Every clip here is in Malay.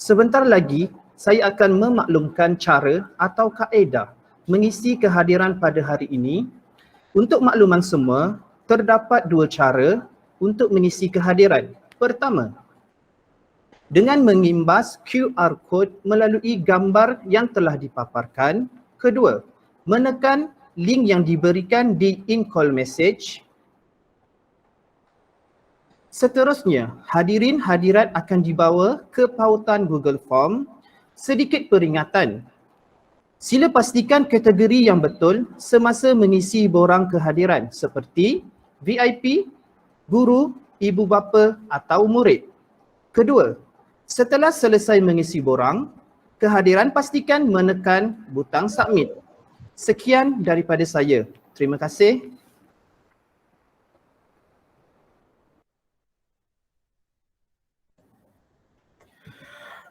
Sebentar lagi, saya akan memaklumkan cara atau kaedah mengisi kehadiran pada hari ini. Untuk makluman semua, terdapat dua cara untuk mengisi kehadiran. Pertama, dengan mengimbas QR code melalui gambar yang telah dipaparkan. Kedua, menekan link yang diberikan di in-call message. Seterusnya, hadirin hadirat akan dibawa ke pautan Google Form. Sedikit peringatan, sila pastikan kategori yang betul semasa mengisi borang kehadiran seperti VIP, guru, ibu bapa atau murid. Kedua, setelah selesai mengisi borang kehadiran, pastikan menekan butang submit. Sekian daripada saya. Terima kasih.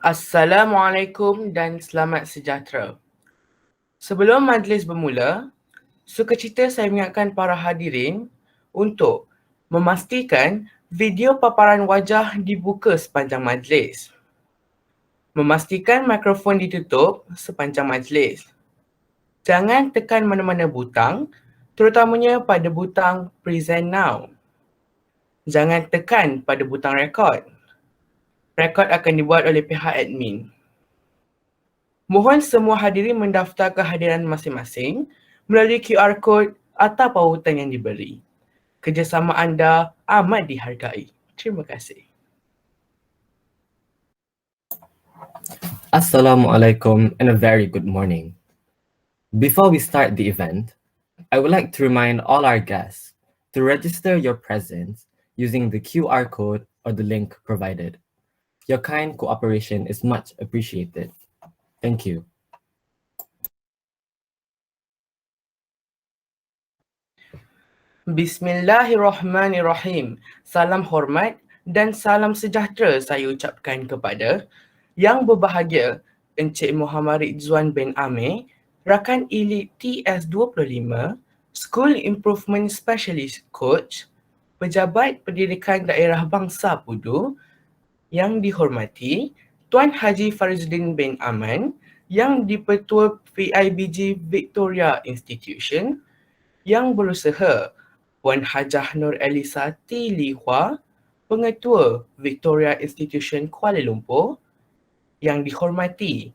Assalamualaikum dan selamat sejahtera. Sebelum majlis bermula, sukacita saya mengingatkan para hadirin untuk memastikan video paparan wajah dibuka sepanjang majlis. Memastikan mikrofon ditutup sepanjang majlis. Jangan tekan mana-mana butang, terutamanya pada butang present now. Jangan tekan pada butang record. Rekod akan dibuat oleh pihak admin. Mohon semua hadirin mendaftar kehadiran masing-masing melalui QR code atau pautan yang diberi. Kerjasama anda amat dihargai. Terima kasih. Assalamualaikum and a very good morning. Before we start the event, I would like to remind all our guests to register your presence using the QR code or the link provided. Your kind cooperation is much appreciated. Thank you. Bismillahirrahmanirrahim. Salam hormat dan salam sejahtera saya ucapkan kepada Yang Berbahagia Encik Muhammad Ridzuan bin Amir, Rakan Elit TS25, School Improvement Specialist Coach, Pejabat Pendidikan Daerah Bangsa Pudu, yang dihormati Tuan Haji Farizuddin bin Aman, yang di-Pertua PIBG Victoria Institution, yang berusaha Puan Hajah Nur Elisa T. Li Hua, Pengetua Victoria Institution Kuala Lumpur, yang dihormati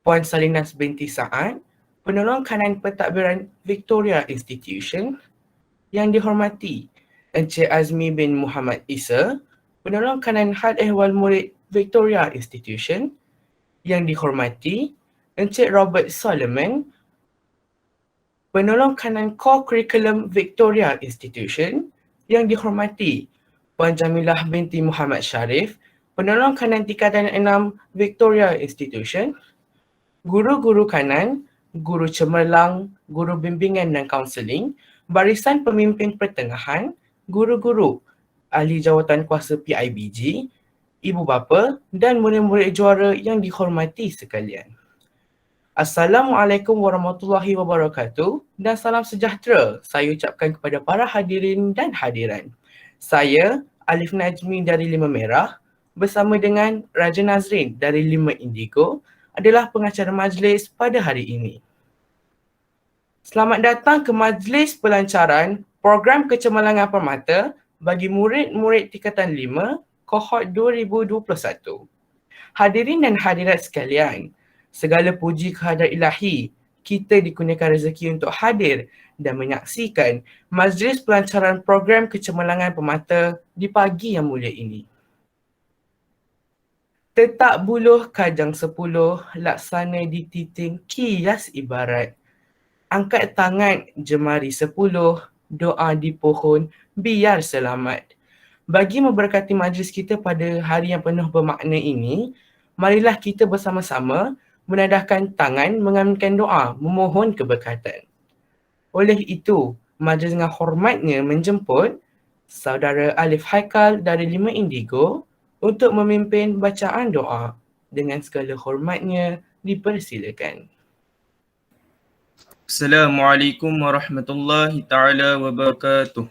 Puan Salinas binti Saad, Penolong Kanan Pentadbiran Victoria Institution, yang dihormati Encik Azmi bin Muhammad Isa, Penolong Kanan Had Ehwal Murid Victoria Institution, yang dihormati Encik Robert Solomon, Penolong Kanan Core Curriculum Victoria Institution, yang dihormati Puan Jamilah binti Muhammad Sharif, Penolong Kanan Tingkatan 6 Victoria Institution, guru-guru kanan, guru cemerlang, guru bimbingan dan kaunseling, barisan pemimpin pertengahan, guru-guru, ahli jawatan kuasa PIBG, ibu bapa dan murid-murid juara yang dihormati sekalian. Assalamualaikum warahmatullahi wabarakatuh dan salam sejahtera saya ucapkan kepada para hadirin dan hadiran. Saya Alif Najmi dari 5 Merah bersama dengan Raja Nazrin dari 5 Indigo adalah pengacara majlis pada hari ini. Selamat datang ke majlis pelancaran program kecemerlangan permata bagi murid-murid tingkatan 5 kohort 2021. Hadirin dan hadirat sekalian, segala puji kehadrat ilahi, kita dikurniakan rezeki untuk hadir dan menyaksikan majlis pelancaran program kecemerlangan permata di pagi yang mulia ini. Tetak buluh kajang 10, laksana dititing kias ibarat. Angkat tangan jemari 10, doa di pohon biar selamat. Bagi memberkati majlis kita pada hari yang penuh bermakna ini, marilah kita bersama-sama menadahkan tangan mengaminkan doa memohon keberkatan. Oleh itu, majlis dengan hormatnya menjemput Saudara Alif Haikal dari 5 Indigo untuk memimpin bacaan doa. Dengan segala hormatnya dipersilakan. Assalamualaikum warahmatullahi ta'ala wabarakatuh.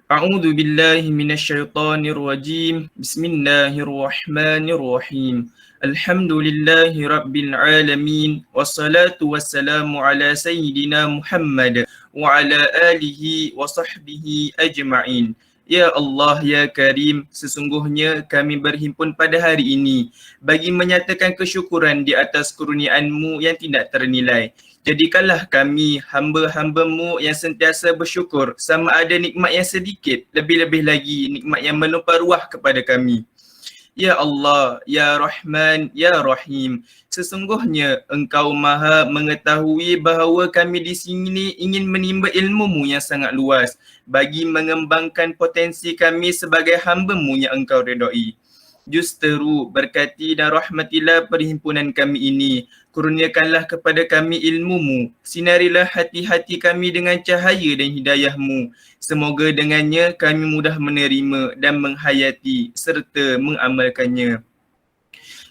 أعوذ بالله من الشيطان الرجيم بسم الله الرحمن الرحيم الحمد لله رب العالمين والصلاة والسلام على سيدنا محمد وعلى آله وصحبه أجمعين. Ya Allah, Ya Karim, sesungguhnya kami berhimpun pada hari ini bagi menyatakan kesyukuran di atas kurniaan-Mu yang tidak ternilai. Jadikanlah kami hamba-hamba-Mu yang sentiasa bersyukur sama ada nikmat yang sedikit, lebih-lebih lagi nikmat yang melimpah ruah kepada kami. Ya Allah, Ya Rahman, Ya Rahim, sesungguhnya Engkau Maha mengetahui bahawa kami di sini ingin menimba ilmu-Mu yang sangat luas bagi mengembangkan potensi kami sebagai hamba-Mu yang Engkau redai. Justeru berkati dan rahmatilah perhimpunan kami ini. Kurniakanlah kepada kami ilmu-Mu. Sinarilah hati-hati kami dengan cahaya dan hidayah-Mu. Semoga dengannya kami mudah menerima dan menghayati serta mengamalkannya.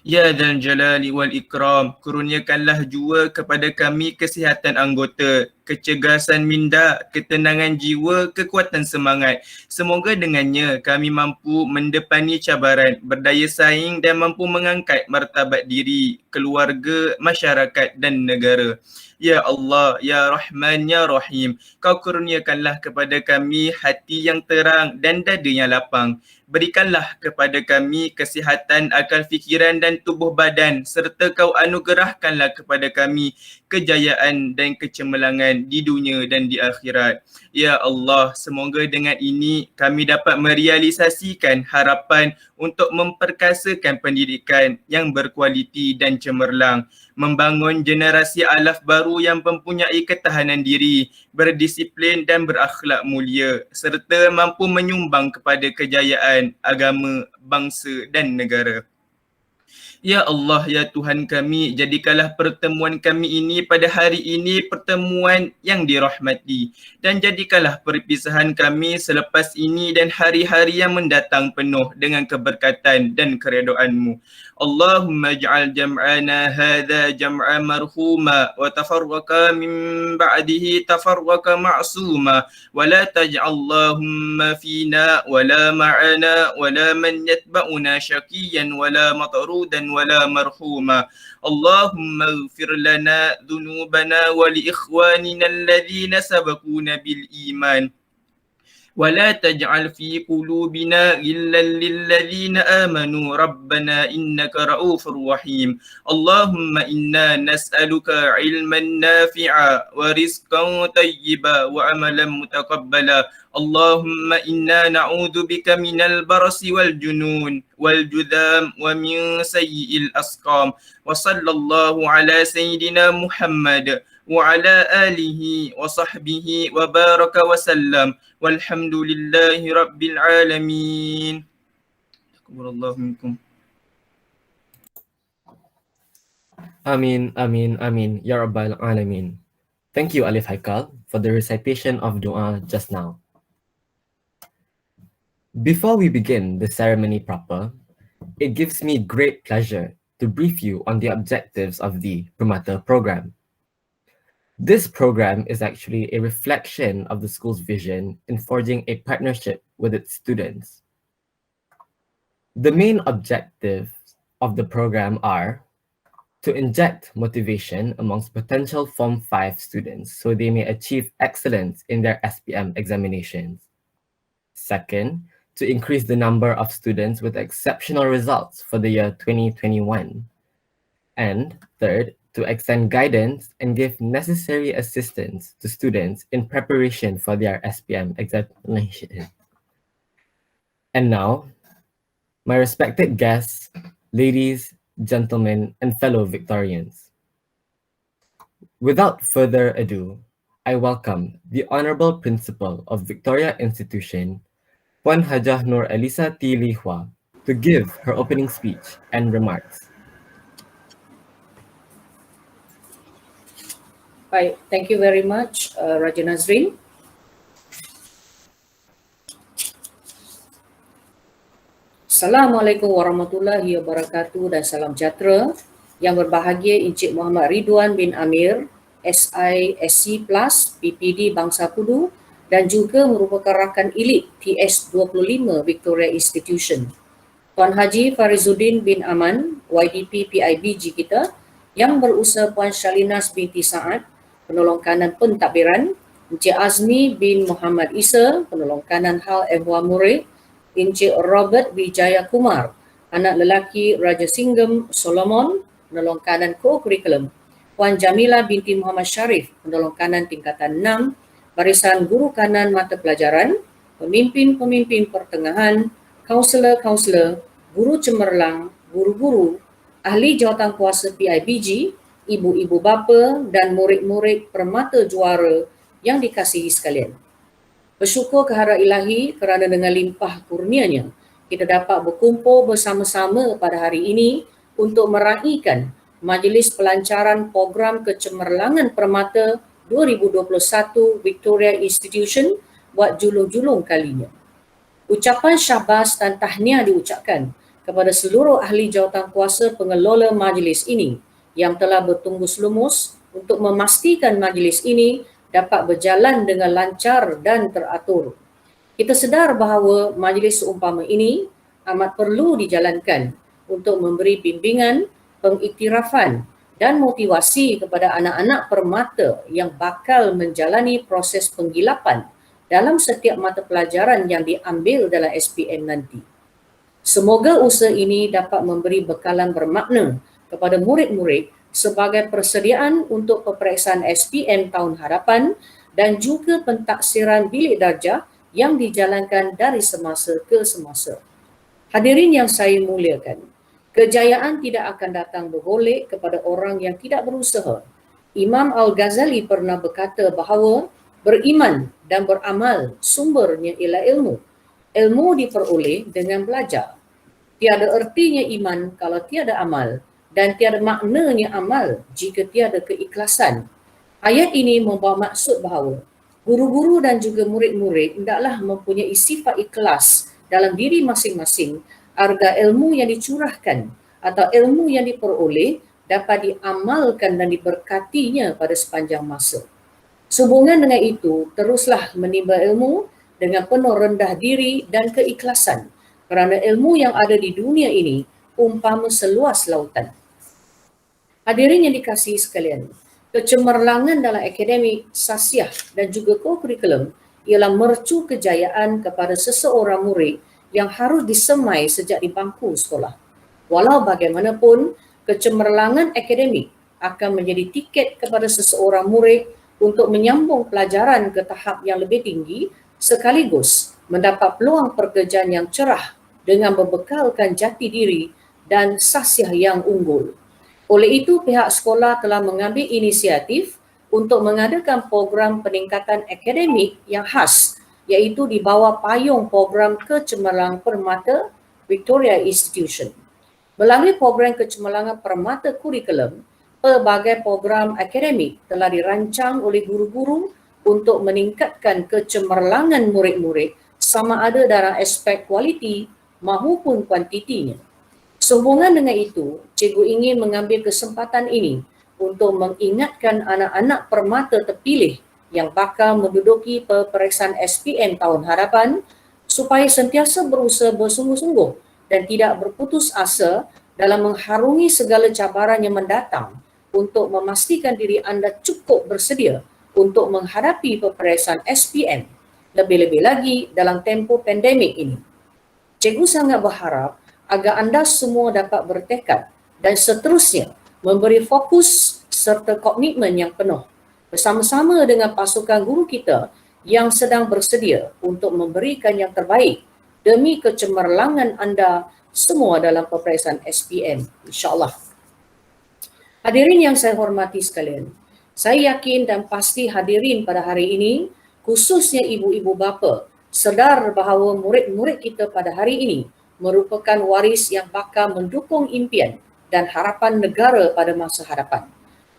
Ya Dzal Jalali wal Ikram, kurniakanlah jua kepada kami kesihatan anggota, kecergasan minda, ketenangan jiwa, kekuatan semangat. Semoga dengannya kami mampu mendepani cabaran, berdaya saing dan mampu mengangkat martabat diri, keluarga, masyarakat dan negara. Ya Allah, Ya Rahman, Ya Rahim, Kau kurniakanlah kepada kami hati yang terang dan dada yang lapang. Berikanlah kepada kami kesihatan akal fikiran dan tubuh badan serta Kau anugerahkanlah kepada kami kejayaan dan kecemerlangan di dunia dan di akhirat. Ya Allah, semoga dengan ini kami dapat merealisasikan harapan untuk memperkasakan pendidikan yang berkualiti dan cemerlang, membangun generasi alaf baru yang mempunyai ketahanan diri, berdisiplin dan berakhlak mulia serta mampu menyumbang kepada kejayaan agama, bangsa dan negara. Ya Allah, Ya Tuhan kami, jadikanlah pertemuan kami ini pada hari ini pertemuan yang dirahmati dan jadikanlah perpisahan kami selepas ini dan hari-hari yang mendatang penuh dengan keberkatan dan keredoan-Mu. Allahumma ij'al jam'ana hadha jam'a marhuma wa tafarraqa min ba'dihi tafarraqa ma'suma wa la taj'al Allahumma fina wa la ma'ana wa la man yatba'una syaqiyan wa la matrudan wa la marhuma. Allahumma ighfir lana dhunubana wa li ikhwanina alladhina sabaquna bil iman. ولا تجعل في قلوبنا غلا للذين آمنوا ربنا إنك رؤوف رحيم. اللهم إنا نسألك علما نافعا ورزقا طيبا وعملا متقبلا. اللهم إنا نعوذ بك من البرص والجنون والجذام ومن سيء الأسقام. وصلى الله على سيدنا محمد وعلى آله وصحبه وبارك وسلم والحمد لله رب العالمين. تقبل الله منكم. Amin, amin, amin, Ya Rabbal Alamin. Thank you, Alif Haikal, for the recitation of dua just now. Before we begin the ceremony proper, it gives me great pleasure to brief you on the objectives of the Permata program. This program is actually a reflection of the school's vision in forging a partnership with its students. The main objectives of the program are to inject motivation amongst potential Form 5 students so they may achieve excellence in their SPM examinations. Second, to increase the number of students with exceptional results for the year 2021. And third, to extend guidance and give necessary assistance to students in preparation for their SPM examination. And now, my respected guests, ladies, gentlemen, and fellow Victorians. Without further ado, I welcome the Honorable Principal of Victoria Institution, Puan Hajah Nur Elisa T. Lihua, to give her opening speech and remarks. Baik, thank you very much, Raja Nazrin. Assalamualaikum warahmatullahi wabarakatuh dan salam sejahtera. Yang berbahagia Encik Muhammad Ridwan bin Amir, SI SC Plus, PPD Bangsa Kudu dan juga merupakan rakan elit TS25 Victoria Institution. Tuan Haji Farizuddin bin Aman, YDP PIBG kita, yang berusaha Puan Shalinas binti Saad, penolong kanan pentadbiran, Encik Azmi bin Muhammad Isa, penolong kanan Hal Ehwa Murid, Encik Robert Wijaya Kumar, anak lelaki Raja Singgem Solomon, penolong kanan co-curriculum, Puan Jamila binti Muhammad Sharif, penolong kanan tingkatan 6, barisan guru kanan mata pelajaran, pemimpin-pemimpin pertengahan, kaunselor-kaunselor, guru cemerlang, guru-guru, ahli jawatankuasa PIBG, ibu-ibu bapa dan murid-murid permata juara yang dikasihi sekalian. Bersyukur kehadrat Ilahi kerana dengan limpah kurnianya, kita dapat berkumpul bersama-sama pada hari ini untuk meraihkan Majlis Pelancaran Program Kecemerlangan Permata 2021 Victoria Institution buat julung-julung kalinya. Ucapan syabas dan tahniah diucapkan kepada seluruh ahli jawatankuasa pengelola majlis ini yang telah bertunggus lumus untuk memastikan majlis ini dapat berjalan dengan lancar dan teratur. Kita sedar bahawa majlis seumpama ini amat perlu dijalankan untuk memberi bimbingan, pengiktirafan dan motivasi kepada anak-anak permata yang bakal menjalani proses penggilapan dalam setiap mata pelajaran yang diambil dalam SPM nanti. Semoga usaha ini dapat memberi bekalan bermakna kepada murid-murid sebagai persediaan untuk peperiksaan SPM tahun hadapan dan juga pentaksiran bilik darjah yang dijalankan dari semasa ke semasa. Hadirin yang saya muliakan, kejayaan tidak akan datang bergolek kepada orang yang tidak berusaha. Imam Al-Ghazali pernah berkata bahawa beriman dan beramal sumbernya ialah ilmu. Ilmu diperoleh dengan belajar. Tiada ertinya iman kalau tiada amal dan tiada maknanya amal jika tiada keikhlasan. Ayat ini membawa maksud bahawa guru-guru dan juga murid-murid hendaklah mempunyai sifat ikhlas dalam diri masing-masing agar ilmu yang dicurahkan atau ilmu yang diperoleh dapat diamalkan dan diberkatinya pada sepanjang masa. Sehubungan dengan itu, teruslah menimba ilmu dengan penuh rendah diri dan keikhlasan kerana ilmu yang ada di dunia ini umpama seluas lautan. Hadirin yang dikasihi sekalian, kecemerlangan dalam akademik, sasiah dan juga co-curriculum ialah mercu kejayaan kepada seseorang murid yang harus disemai sejak di bangku sekolah. Walau bagaimanapun, kecemerlangan akademik akan menjadi tiket kepada seseorang murid untuk menyambung pelajaran ke tahap yang lebih tinggi sekaligus mendapat peluang pekerjaan yang cerah dengan membekalkan jati diri dan sasiah yang unggul. Oleh itu, pihak sekolah telah mengambil inisiatif untuk mengadakan program peningkatan akademik yang khas iaitu di bawah payung program Kecemerlangan Permata Victoria Institution. Melalui program Kecemerlangan Permata Kurikulum, pelbagai program akademik telah dirancang oleh guru-guru untuk meningkatkan kecemerlangan murid-murid sama ada dalam aspek kualiti maupun kuantitinya. Sehubungan dengan itu, cikgu ingin mengambil kesempatan ini untuk mengingatkan anak-anak permata terpilih yang bakal menduduki peperiksaan SPM tahun hadapan supaya sentiasa berusaha bersungguh-sungguh dan tidak berputus asa dalam mengharungi segala cabaran yang mendatang untuk memastikan diri anda cukup bersedia untuk menghadapi peperiksaan SPM, lebih-lebih lagi dalam tempoh pandemik ini. Cikgu sangat berharap agar anda semua dapat bertekad dan seterusnya memberi fokus serta komitmen yang penuh bersama-sama dengan pasukan guru kita yang sedang bersedia untuk memberikan yang terbaik demi kecemerlangan anda semua dalam peperiksaan SPM, insya-Allah. Hadirin yang saya hormati sekalian, saya yakin dan pasti hadirin pada hari ini, khususnya ibu-ibu bapa, sedar bahawa murid-murid kita pada hari ini merupakan waris yang bakal mendukung impian dan harapan negara pada masa hadapan.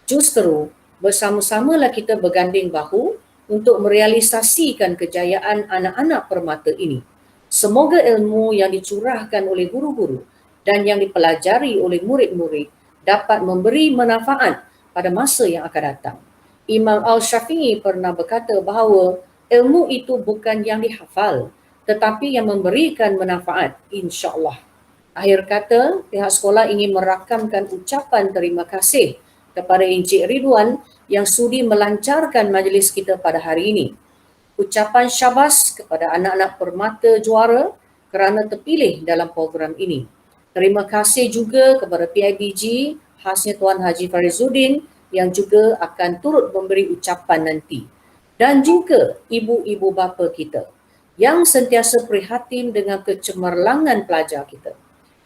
Justru, bersama-samalah kita berganding bahu untuk merealisasikan kejayaan anak-anak permata ini. Semoga ilmu yang dicurahkan oleh guru-guru dan yang dipelajari oleh murid-murid dapat memberi manfaat pada masa yang akan datang. Imam Al-Syafi'i pernah berkata bahawa ilmu itu bukan yang dihafal, tetapi yang memberikan manfaat, insya-Allah. Akhir kata, pihak sekolah ingin merakamkan ucapan terima kasih kepada Encik Ridwan yang sudi melancarkan majlis kita pada hari ini. Ucapan syabas kepada anak-anak permata juara kerana terpilih dalam program ini. Terima kasih juga kepada PIBG, khasnya Tuan Haji Farizuddin yang juga akan turut memberi ucapan nanti. Dan juga ibu-ibu bapa kita yang sentiasa prihatin dengan kecemerlangan pelajar kita.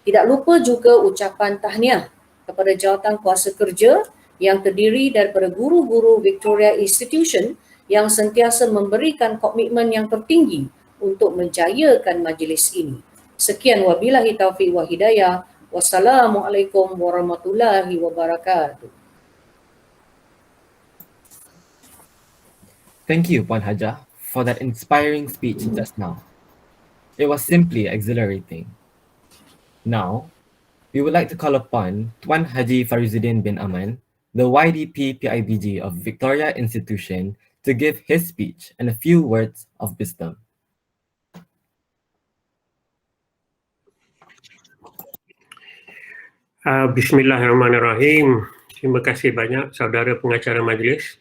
Tidak lupa juga ucapan tahniah kepada jawatan kuasa kerja yang terdiri daripada guru-guru Victoria Institution yang sentiasa memberikan komitmen yang tertinggi untuk menjayakan majlis ini. Sekian wabillahi taufiq wa hidayah. Wassalamualaikum warahmatullahi wabarakatuh. Thank you, Puan Hajah, for that inspiring speech just now. It was simply exhilarating. Now, we would like to call upon Tuan Haji Farizuddin bin Aman, the YDP PIBG of Victoria Institution, to give his speech and a few words of wisdom. Bismillahirrahmanirrahim. Terima kasih banyak saudara pengacara majlis.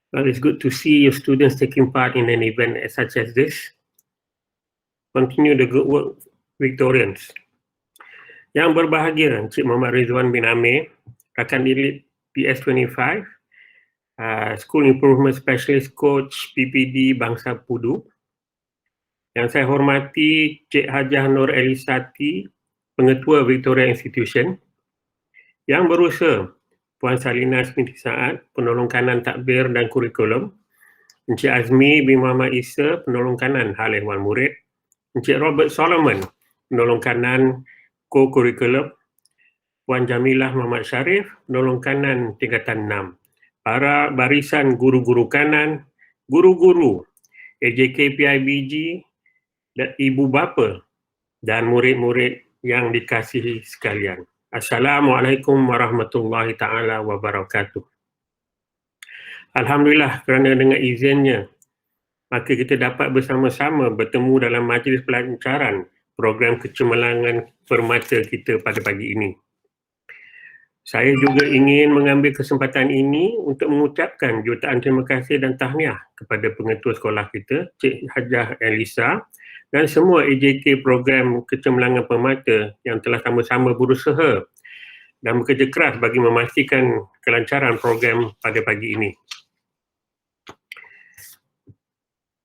Well, it's good to see your students taking part in an event such as this. Continue the good work, Victorians. Yang berbahagia, Encik Muhammad Ridwan bin Amir, rakan didik PS25, School Improvement Specialist Coach PPD Bangsa Pudu. Yang saya hormati Cik Hajah Nur Elisati, Pengetua Victoria Institution. Yang berusaha, Puan Salinas binti Saad, Penolong Kanan Takbir dan Kurikulum. Encik Azmi bin Muhammad Isa, Penolong Kanan Hal Ehwal Murid. Encik Robert Solomon, Penolong Kanan Co-Kurikulum. Puan Jamilah Muhammad Sharif, Penolong Kanan Tingkatan 6. Para barisan guru-guru kanan, guru-guru AJK PIBG, dan ibu bapa dan murid-murid yang dikasihi sekalian. Assalamualaikum warahmatullahi ta'ala wabarakatuh. Alhamdulillah kerana dengan izinnya, maka kita dapat bersama-sama bertemu dalam majlis pelancaran program kecemerlangan permata kita pada pagi ini. Saya juga ingin mengambil kesempatan ini untuk mengucapkan jutaan terima kasih dan tahniah kepada pengetua sekolah kita, Cik Hajah Elisa, dan semua AJK program kecemerlangan permata yang telah sama-sama berusaha dan bekerja keras bagi memastikan kelancaran program pada pagi ini.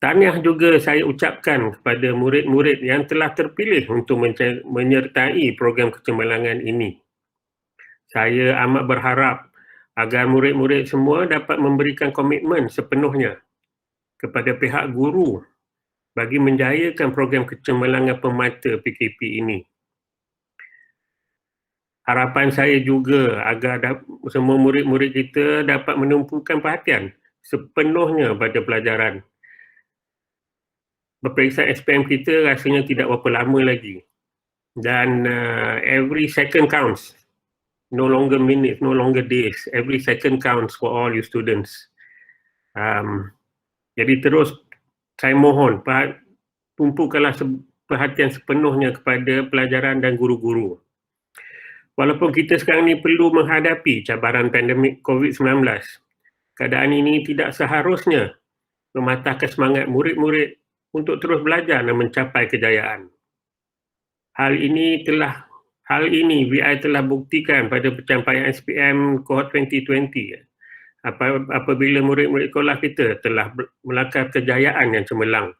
Tahniah juga saya ucapkan kepada murid-murid yang telah terpilih untuk menyertai program kecemerlangan ini. Saya amat berharap agar murid-murid semua dapat memberikan komitmen sepenuhnya kepada pihak guru bagi menjayakan program kecemerlangan permata PKP ini. Harapan saya juga agar semua murid-murid kita dapat menumpukan perhatian sepenuhnya pada pelajaran. Peperiksaan SPM kita rasanya tidak berapa lama lagi. Dan every second counts. No longer minutes, no longer days. Every second counts for all you students. Jadi terus saya mohon, tumpukanlah perhatian sepenuhnya kepada pelajaran dan guru-guru. Walaupun kita sekarang ni perlu menghadapi cabaran pandemik COVID-19, keadaan ini tidak seharusnya mematahkan semangat murid-murid untuk terus belajar dan mencapai kejayaan. Hal ini VI telah buktikan pada pencapaian SPM Cohort 2020 apabila murid-murid sekolah kita telah melakar kejayaan yang cemerlang.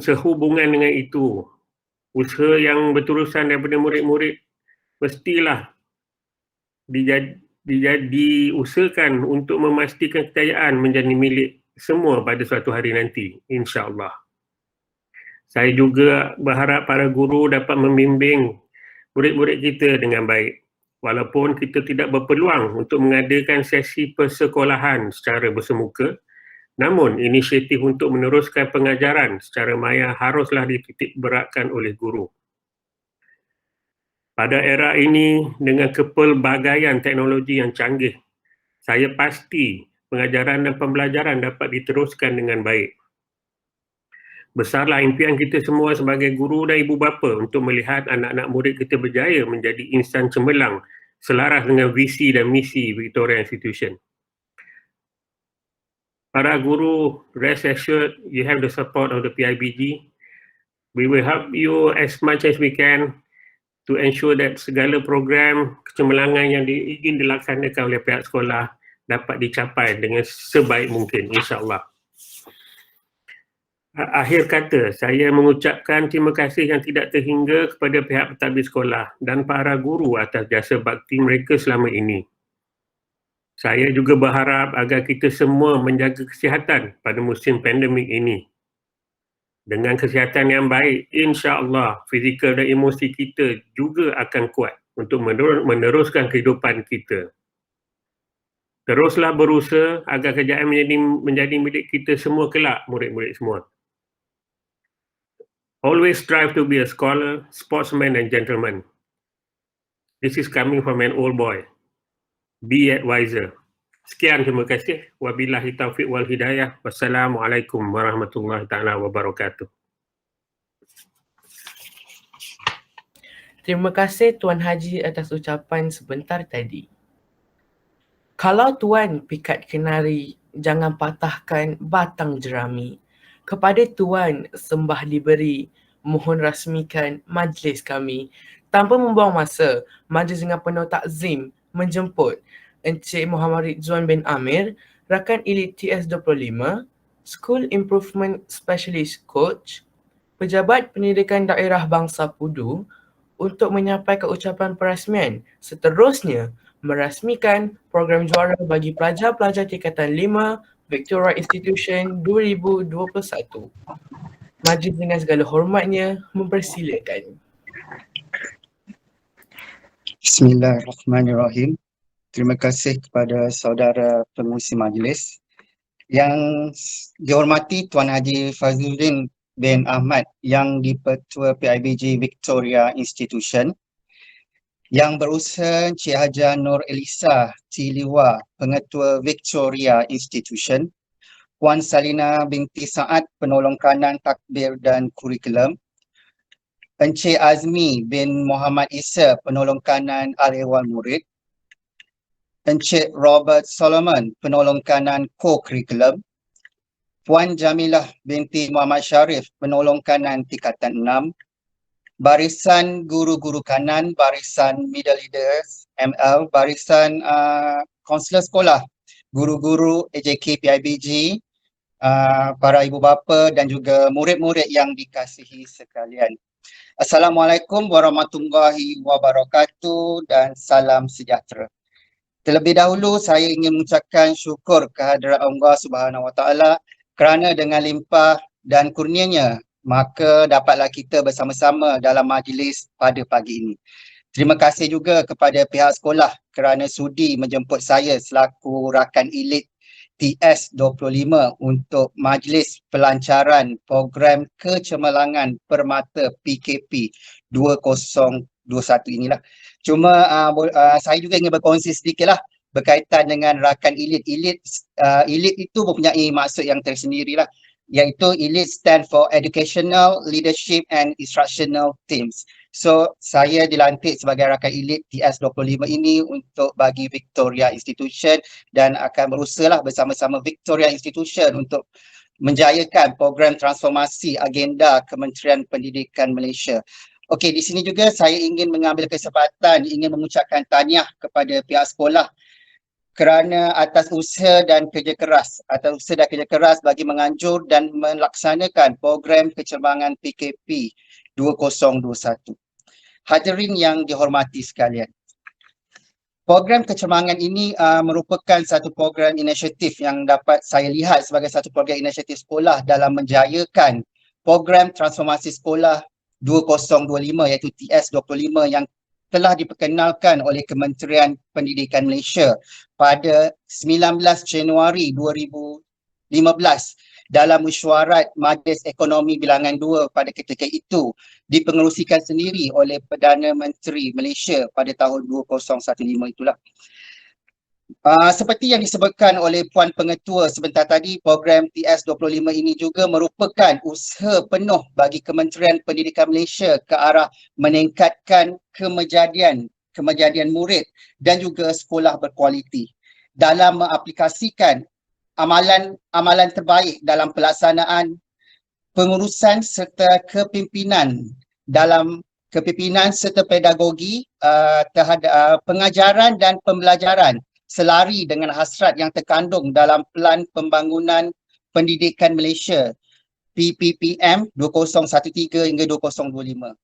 Sehubungan dengan itu, usaha yang berterusan daripada murid-murid mestilah diusahakan untuk memastikan kejayaan menjadi milik semua pada suatu hari nanti, insya-Allah. Saya juga berharap para guru dapat membimbing murid-murid kita dengan baik. Walaupun kita tidak berpeluang untuk mengadakan sesi persekolahan secara bersemuka, namun inisiatif untuk meneruskan pengajaran secara maya haruslah dititik beratkan oleh guru. Pada era ini, dengan kepelbagaian teknologi yang canggih, saya pasti pengajaran dan pembelajaran dapat diteruskan dengan baik. Besarlah impian kita semua sebagai guru dan ibu bapa untuk melihat anak-anak murid kita berjaya menjadi insan cemerlang selaras dengan visi dan misi Victoria Institution. Para guru, rest assured you have the support of the PIBG. We will help you as much as we can to ensure that segala program kecemerlangan yang ingin dilaksanakan oleh pihak sekolah dapat dicapai dengan sebaik mungkin, insya-Allah. Akhir kata, saya mengucapkan terima kasih yang tidak terhingga kepada pihak pentadbir sekolah dan para guru atas jasa bakti mereka selama ini. Saya juga berharap agar kita semua menjaga kesihatan pada musim pandemik ini. Dengan kesihatan yang baik, insya-Allah fizikal dan emosi kita juga akan kuat untuk meneruskan kehidupan kita. Teruslah berusaha agar kejayaan menjadi milik kita semua kelak, murid-murid semua. Always strive to be a scholar, sportsman and gentleman. This is coming from an old boy. Be advisor. Sekian, terima kasih. Wabillahi taufiq wal hidayah. Wassalamualaikum warahmatullahi taala wabarakatuh. Terima kasih Tuan Haji atas ucapan sebentar tadi. Kalau Tuan pikat kenari, jangan patahkan batang jerami. Kepada Tuan sembah diberi, mohon rasmikan majlis kami. Tanpa membuang masa, majlis dengan penuh takzim menjemput Encik Muhammad Ridzuan bin Amir, Rakan Elit TS25, School Improvement Specialist Coach, Pejabat Pendidikan Daerah Bangsa Pudu untuk menyampaikan ucapan perasmian. Seterusnya, merasmikan program juara bagi pelajar-pelajar tingkatan 5 Victoria Institution 2021. Majlis dengan segala hormatnya mempersilakan. Bismillahirrahmanirrahim. Terima kasih kepada saudara pengurusi majlis. Yang dihormati Tuan Haji Fazluddin bin Ahmad yang di-Pertua PIBG Victoria Institution. Yang berusaha Encik Haja Nur Elisa Tiliwa, Pengetua Victoria Institution, Puan Salina binti Saad, Penolong Kanan Takbir dan Kurikulum, Encik Azmi bin Muhammad Isa, Penolong Kanan Al-Ehwal Murid, Encik Robert Solomon, Penolong Kanan Co-Kurikulum, Puan Jamilah binti Muhammad Sharif, Penolong Kanan Tingkatan 6, Barisan Guru-Guru Kanan, Barisan Middle Leaders ML, Barisan Kaunselor Sekolah, Guru-Guru AJK PIBG, para ibu bapa dan juga murid-murid yang dikasihi sekalian. Assalamualaikum warahmatullahi wabarakatuh dan salam sejahtera. Terlebih dahulu saya ingin mengucapkan syukur kehadrat Allah Subhanahu Wa Taala kerana dengan limpah dan kurnianya maka dapatlah kita bersama-sama dalam majlis pada pagi ini. Terima kasih juga kepada pihak sekolah kerana sudi menjemput saya selaku rakan elit TS25 untuk majlis pelancaran program kecemerlangan permata PKP 2021 inilah. Cuma saya juga ingin berkongsi sedikitlah berkaitan dengan rakan elit. Elit itu mempunyai maksud yang tersendirilah, iaitu ELITE stand for Educational, Leadership and Instructional Teams. So, saya dilantik sebagai rakan elit TS25 ini untuk bagi Victoria Institution dan akan berusahalah bersama-sama Victoria Institution untuk menjayakan program transformasi agenda Kementerian Pendidikan Malaysia. Okey, di sini juga saya ingin mengambil kesempatan ingin mengucapkan tahniah kepada pihak sekolah kerana atas usaha dan kerja keras bagi menganjur dan melaksanakan program kecemerlangan PKP 2021. Hadirin yang dihormati sekalian. Program kecemerlangan ini merupakan satu program inisiatif yang dapat saya lihat sebagai satu program inisiatif sekolah dalam menjayakan program transformasi sekolah 2025 iaitu TS25 yang telah diperkenalkan oleh Kementerian Pendidikan Malaysia pada 19 Januari 2015 dalam mesyuarat Majlis Ekonomi Bilangan 2 pada ketika itu dipengerusikan sendiri oleh Perdana Menteri Malaysia pada tahun 2015 itulah. Seperti yang disebutkan oleh Puan Pengetua sebentar tadi, program TS25 ini juga merupakan usaha penuh bagi Kementerian Pendidikan Malaysia ke arah meningkatkan kemejadian murid dan juga sekolah berkualiti dalam mengaplikasikan amalan terbaik dalam pelaksanaan pengurusan serta kepimpinan serta pedagogi terhadap pengajaran dan pembelajaran selari dengan hasrat yang terkandung dalam Pelan Pembangunan Pendidikan Malaysia PPPM 2013 hingga 2025.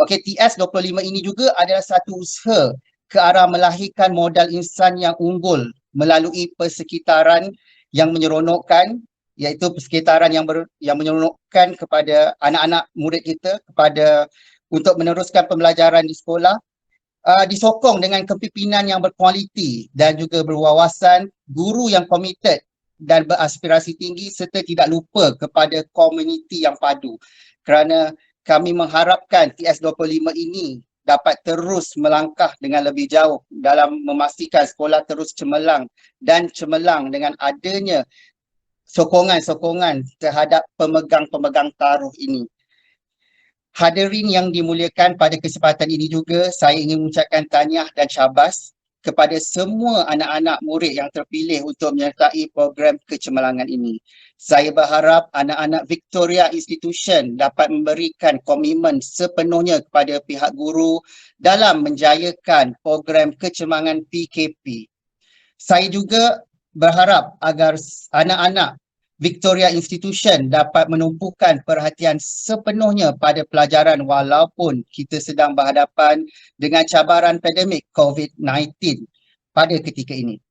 Okey, TS25 ini juga adalah satu usaha ke arah melahirkan modal insan yang unggul melalui persekitaran yang menyeronokkan, iaitu persekitaran yang menyeronokkan kepada anak-anak murid kita untuk meneruskan pembelajaran di sekolah, disokong dengan kepimpinan yang berkualiti dan juga berwawasan, guru yang komited dan beraspirasi tinggi serta tidak lupa kepada komuniti yang padu. Kerana kami mengharapkan TS25 ini dapat terus melangkah dengan lebih jauh dalam memastikan sekolah terus cemerlang dengan adanya sokongan-sokongan terhadap pemegang-pemegang taruh ini. Hadirin yang dimuliakan, pada kesempatan ini juga saya ingin mengucapkan tahniah dan syabas kepada semua anak-anak murid yang terpilih untuk menyertai program kecemerlangan ini. Saya berharap anak-anak Victoria Institution dapat memberikan komitmen sepenuhnya kepada pihak guru dalam menjayakan program kecemerlangan PKP. Saya juga berharap agar anak-anak Victoria Institution dapat menumpukan perhatian sepenuhnya pada pelajaran walaupun kita sedang berhadapan dengan cabaran pandemik COVID-19 pada ketika ini.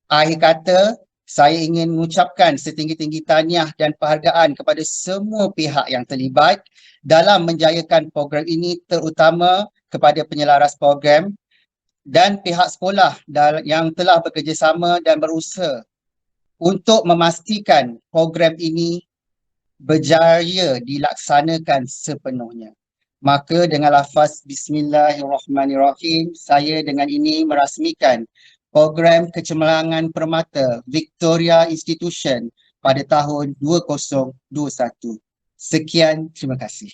Akhir kata, saya ingin mengucapkan setinggi-tinggi tahniah dan penghargaan kepada semua pihak yang terlibat dalam menjayakan program ini, terutama kepada penyelaras program dan pihak sekolah yang telah bekerjasama dan berusaha untuk memastikan program ini berjaya dilaksanakan sepenuhnya. Maka dengan lafaz Bismillahirrahmanirrahim, saya dengan ini merasmikan program kecemerlangan permata Victoria Institution pada tahun 2021. Sekian, terima kasih.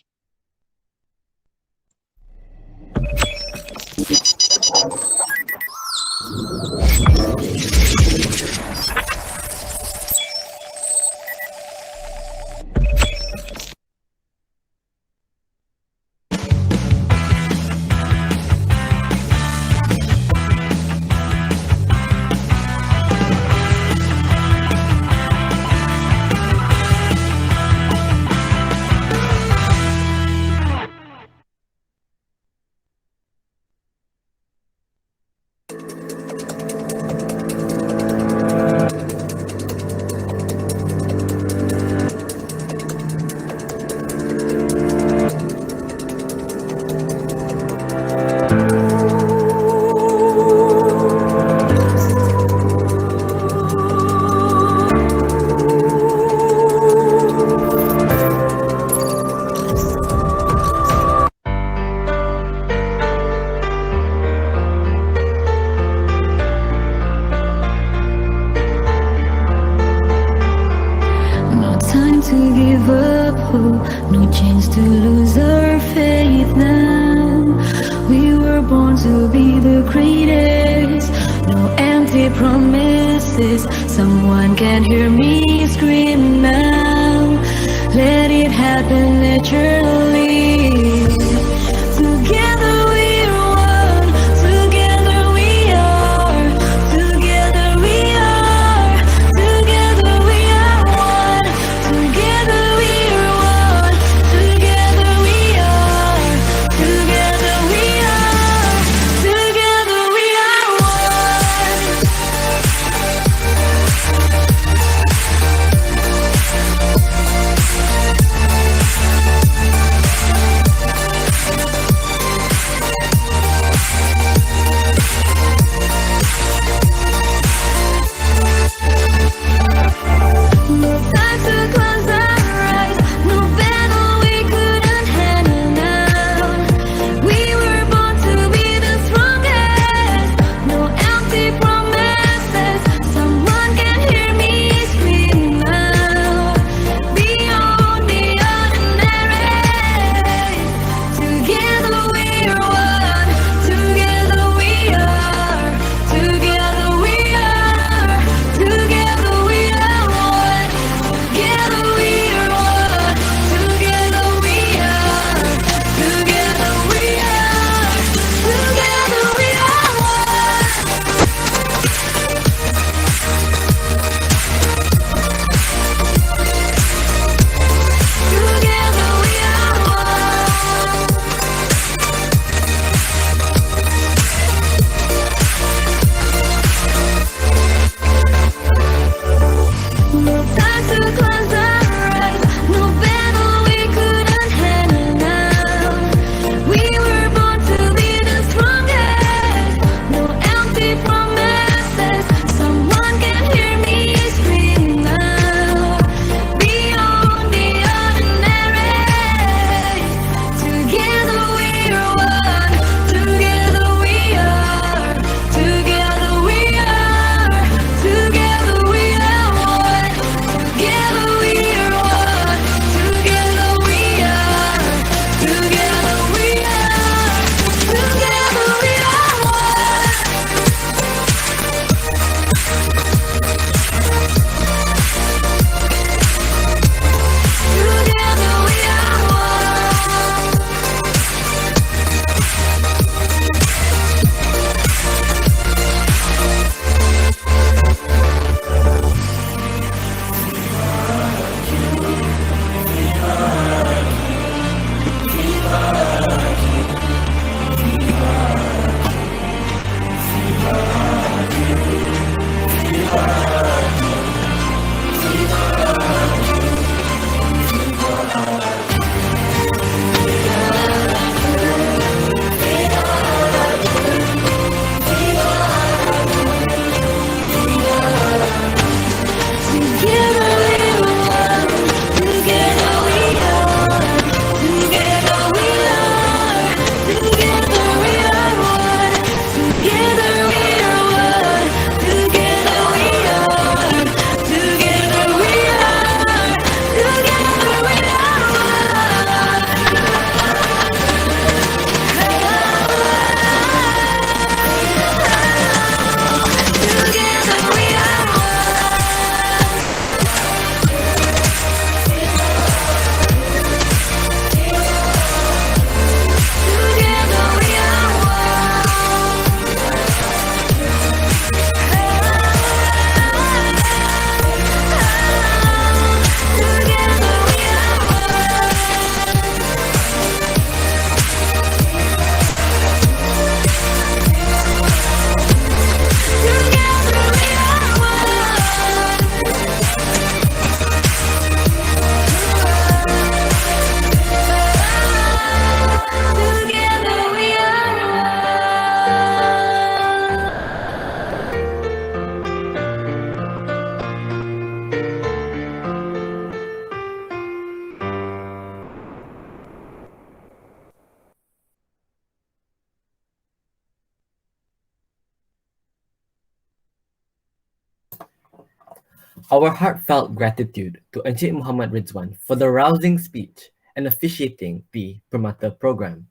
No chance to lose our faith now. We were born to be the greatest. No empty promises. Someone can hear me scream now. Let it happen naturally. Together we are one. Together we are. Together we are. Together we are one. Together we are one. Together we are. Together we are. Together we are one. Our heartfelt gratitude to Encik Muhammad Ridwan for the rousing speech and officiating the Permata program.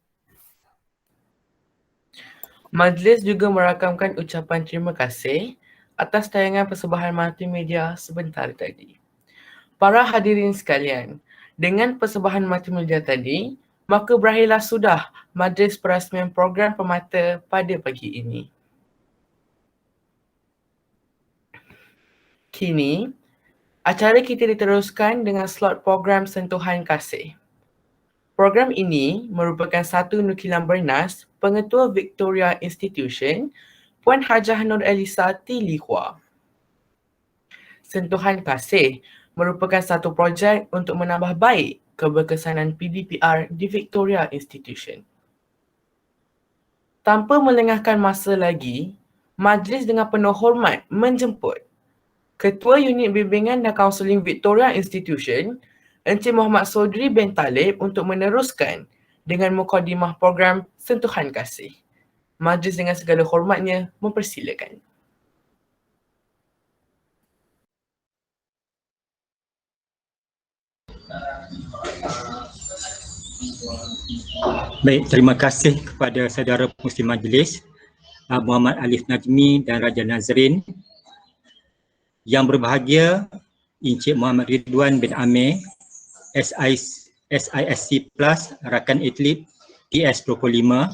Majlis juga merakamkan ucapan terima kasih atas tayangan persembahan multimedia sebentar tadi. Para hadirin sekalian, dengan persembahan multimedia tadi, maka berakhirlah sudah majlis perasmian program Permata pada pagi ini. Kini, acara kita diteruskan dengan slot program Sentuhan Kasih. Program ini merupakan satu nukilan bernas Pengetua Victoria Institution, Puan Hajah Nur Elisa T. Lee Hua. Sentuhan Kasih merupakan satu projek untuk menambah baik keberkesanan PDPR di Victoria Institution. Tanpa melengahkan masa lagi, majlis dengan penuh hormat menjemput Ketua Unit Bimbingan dan Kaunseling Victoria Institution, Encik Muhammad Sodri bin Talib untuk meneruskan dengan mukadimah program Sentuhan Kasih. Majlis dengan segala hormatnya mempersilakan. Baik, terima kasih kepada saudara pengurusi majlis Muhammad Alif Najmi dan Raja Nazrin. Yang berbahagia Encik Muhammad Ridwan bin Amir, SISC Plus, Rakan Atlet TS25,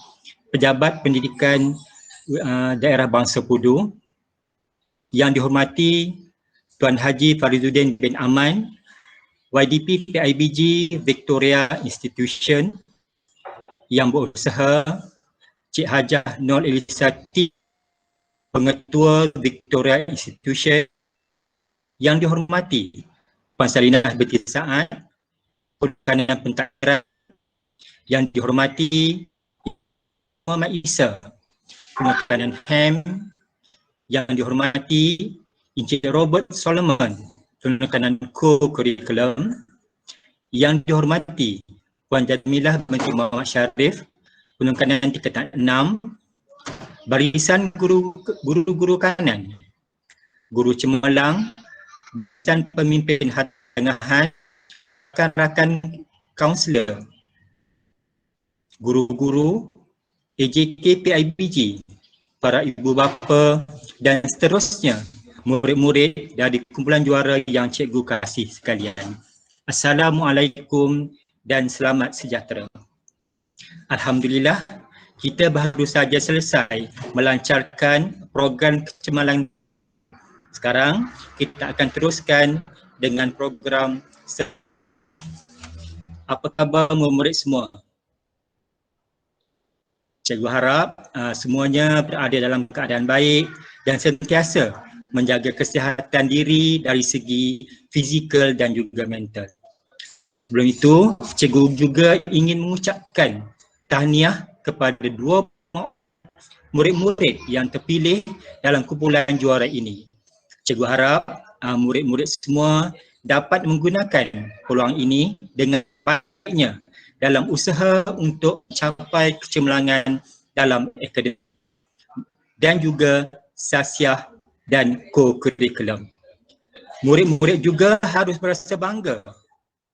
Pejabat Pendidikan Daerah Bangsa Pudu. Yang dihormati Tuan Haji Farizuddin bin Aman, YDP PIBG Victoria Institution. Yang berusaha Cik Hajah Nur Elisa T, Pengetua Victoria Institution. Yang dihormati Puan Salinah binti Saad, Perkanan Pentadbiran. Yang dihormati Muhammad Isa, Penekanan HAM. Yang dihormati Encik Robert Solomon, Penekanan Co-Curriculum. Yang dihormati Puan Jamilah binti Muhammad Sharif, Penekanan Tingkatan 6. Barisan guru-guru kanan, Guru Cemerlang, dan pemimpin tengahan, rakan-rakan kaunselor, guru-guru, AJK PIBG, para ibu bapa dan seterusnya, murid-murid dari kumpulan juara yang cikgu kasih sekalian. Assalamualaikum dan selamat sejahtera. Alhamdulillah, kita baru saja selesai melancarkan program kecemalan. Sekarang kita akan teruskan dengan program. Apa khabar murid semua? Cikgu harap semuanya berada dalam keadaan baik dan sentiasa menjaga kesihatan diri dari segi fizikal dan juga mental. Sebelum itu, cikgu juga ingin mengucapkan tahniah kepada dua murid-murid yang terpilih dalam kumpulan juara ini. Cikgu harap murid-murid semua dapat menggunakan peluang ini dengan baiknya dalam usaha untuk mencapai kecemerlangan dalam akademik dan juga sasiah dan co-curriculum. Murid-murid juga harus merasa bangga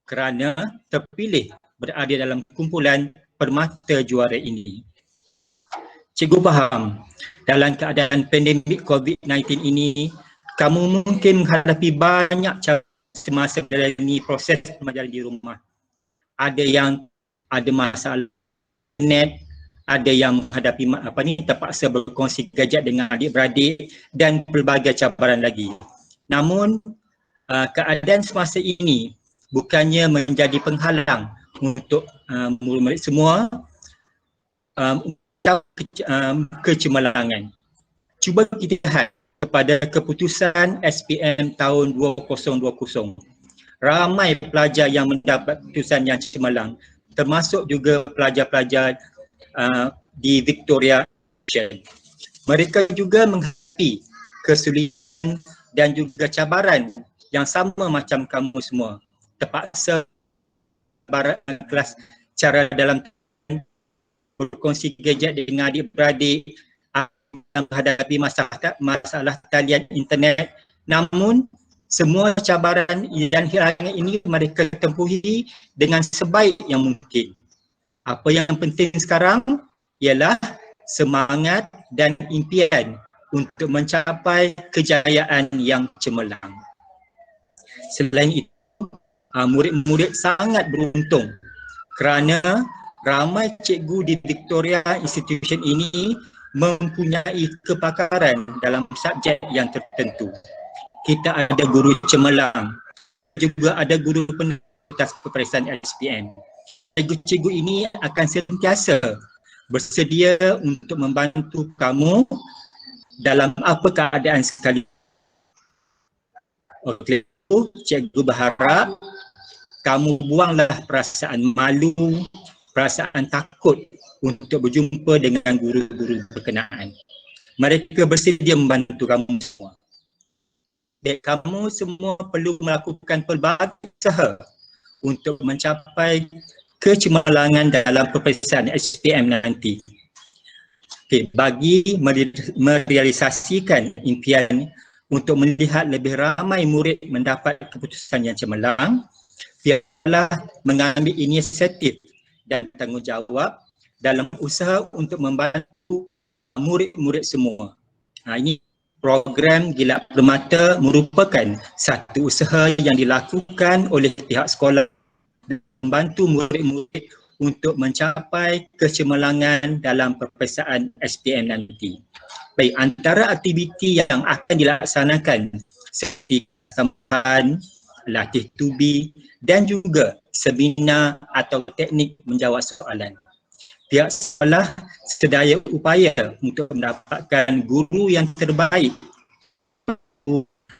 kerana terpilih berada dalam kumpulan permata juara ini. Cikgu faham, dalam keadaan pandemik COVID-19 ini, kamu mungkin menghadapi banyak cara semasa menjalani proses pembelajaran di rumah. Ada yang ada masalah internet, ada yang menghadapi terpaksa berkongsi gadget dengan adik-beradik dan pelbagai cabaran lagi. Namun, keadaan semasa ini bukannya menjadi penghalang untuk murid-murid semua kecemerlangan. Cuba kita lihat kepada keputusan SPM tahun 2020. Ramai pelajar yang mendapat keputusan yang cemerlang, termasuk juga pelajar-pelajar di Victoria. Mereka juga menghadapi kesulitan dan juga cabaran yang sama macam kamu semua. Terpaksa kelas cara dalam berkongsi gadget dengan adik-beradik, menghadapi masalah talian internet. Namun semua cabaran dan halangan ini mereka tempuhi dengan sebaik yang mungkin. Apa yang penting sekarang ialah semangat dan impian untuk mencapai kejayaan yang cemerlang. Selain itu, murid-murid sangat beruntung kerana ramai cikgu di Victoria Institution ini mempunyai kepakaran dalam subjek yang tertentu. Kita ada guru cemerlang, juga ada guru penuntas peperiksaan SPM. Cikgu-cikgu ini akan sentiasa bersedia untuk membantu kamu dalam apa keadaan sekali. Oleh itu, cikgu berharap kamu buanglah perasaan malu, perasaan takut untuk berjumpa dengan guru-guru berkenaan. Mereka bersedia membantu kamu semua. Dan kamu semua perlu melakukan pelbagai usaha untuk mencapai kecemerlangan dalam peperiksaan SPM nanti. Bagi merealisasikan impian untuk melihat lebih ramai murid mendapat keputusan yang cemerlang, biarlah mengambil inisiatif dan tanggungjawab dalam usaha untuk membantu murid-murid semua. Ini program Gilat Permata merupakan satu usaha yang dilakukan oleh pihak sekolah membantu murid-murid untuk mencapai kecemerlangan dalam peperiksaan SPM nanti. Baik, antara aktiviti yang akan dilaksanakan seperti sampan, latih tubi dan juga seminar atau teknik menjawab soalan. Pihak sekolah sedaya upaya untuk mendapatkan guru yang terbaik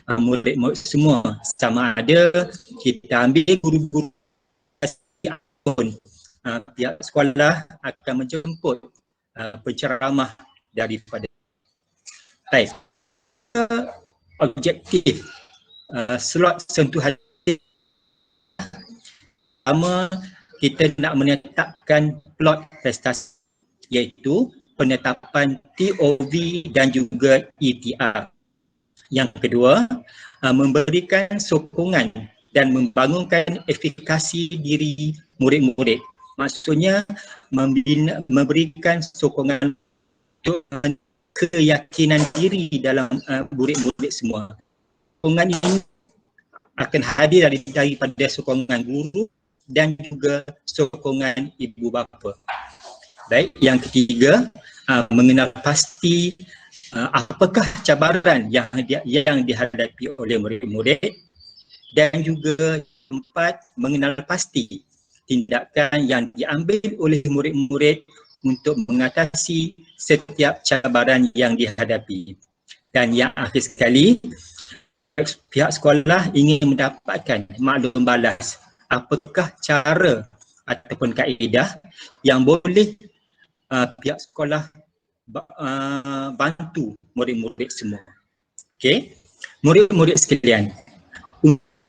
murid-murid semua, sama ada kita ambil guru-guru ataupun pihak sekolah akan menjemput penceramah daripada. Baik, objektif slot sentuhan pertama, kita nak menetapkan plot prestasi iaitu penetapan TOV dan juga ETR. Yang kedua, memberikan sokongan dan membangunkan efikasi diri murid-murid. Maksudnya memberikan sokongan untuk keyakinan diri dalam murid-murid semua. Sokongan ini akan hadir daripada sokongan guru dan juga sokongan ibu bapa. Baik, yang ketiga, mengenal pasti apakah cabaran yang dihadapi oleh murid-murid, dan juga keempat, mengenal pasti tindakan yang diambil oleh murid-murid untuk mengatasi setiap cabaran yang dihadapi. Dan yang akhir sekali, pihak sekolah ingin mendapatkan maklum balas apakah cara ataupun kaedah yang boleh pihak sekolah bantu murid-murid semua. Okey, murid-murid sekalian,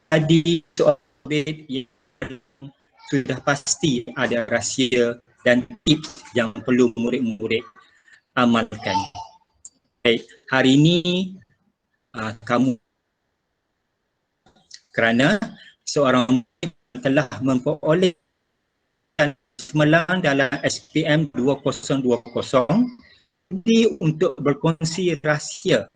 tadi soalan yang sudah pasti ada rahsia dan tips yang perlu murid-murid amalkan. Baik, hari ini kamu kerana seorang murid telah memperoleh cemerlang dalam SPM 2020 untuk berkongsi rahsia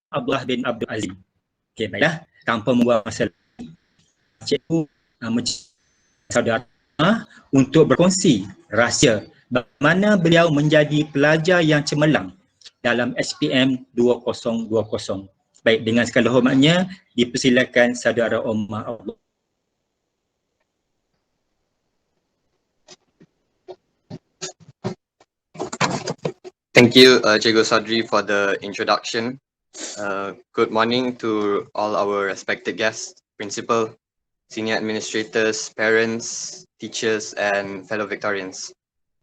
Abdullah bin Abdul Aziz. Okey, baiklah, tanpa membuang masa lagi, cikgu saudara untuk berkongsi rahsia bagaimana beliau menjadi pelajar yang cemerlang dalam SPM 2020. Baik, dengan segala hormatnya dipersilakan saudara Omar Abdul. Thank you, Cikgu Sadri, for the introduction. Good morning to all our respected guests, principal, senior administrators, parents, teachers, and fellow Victorians.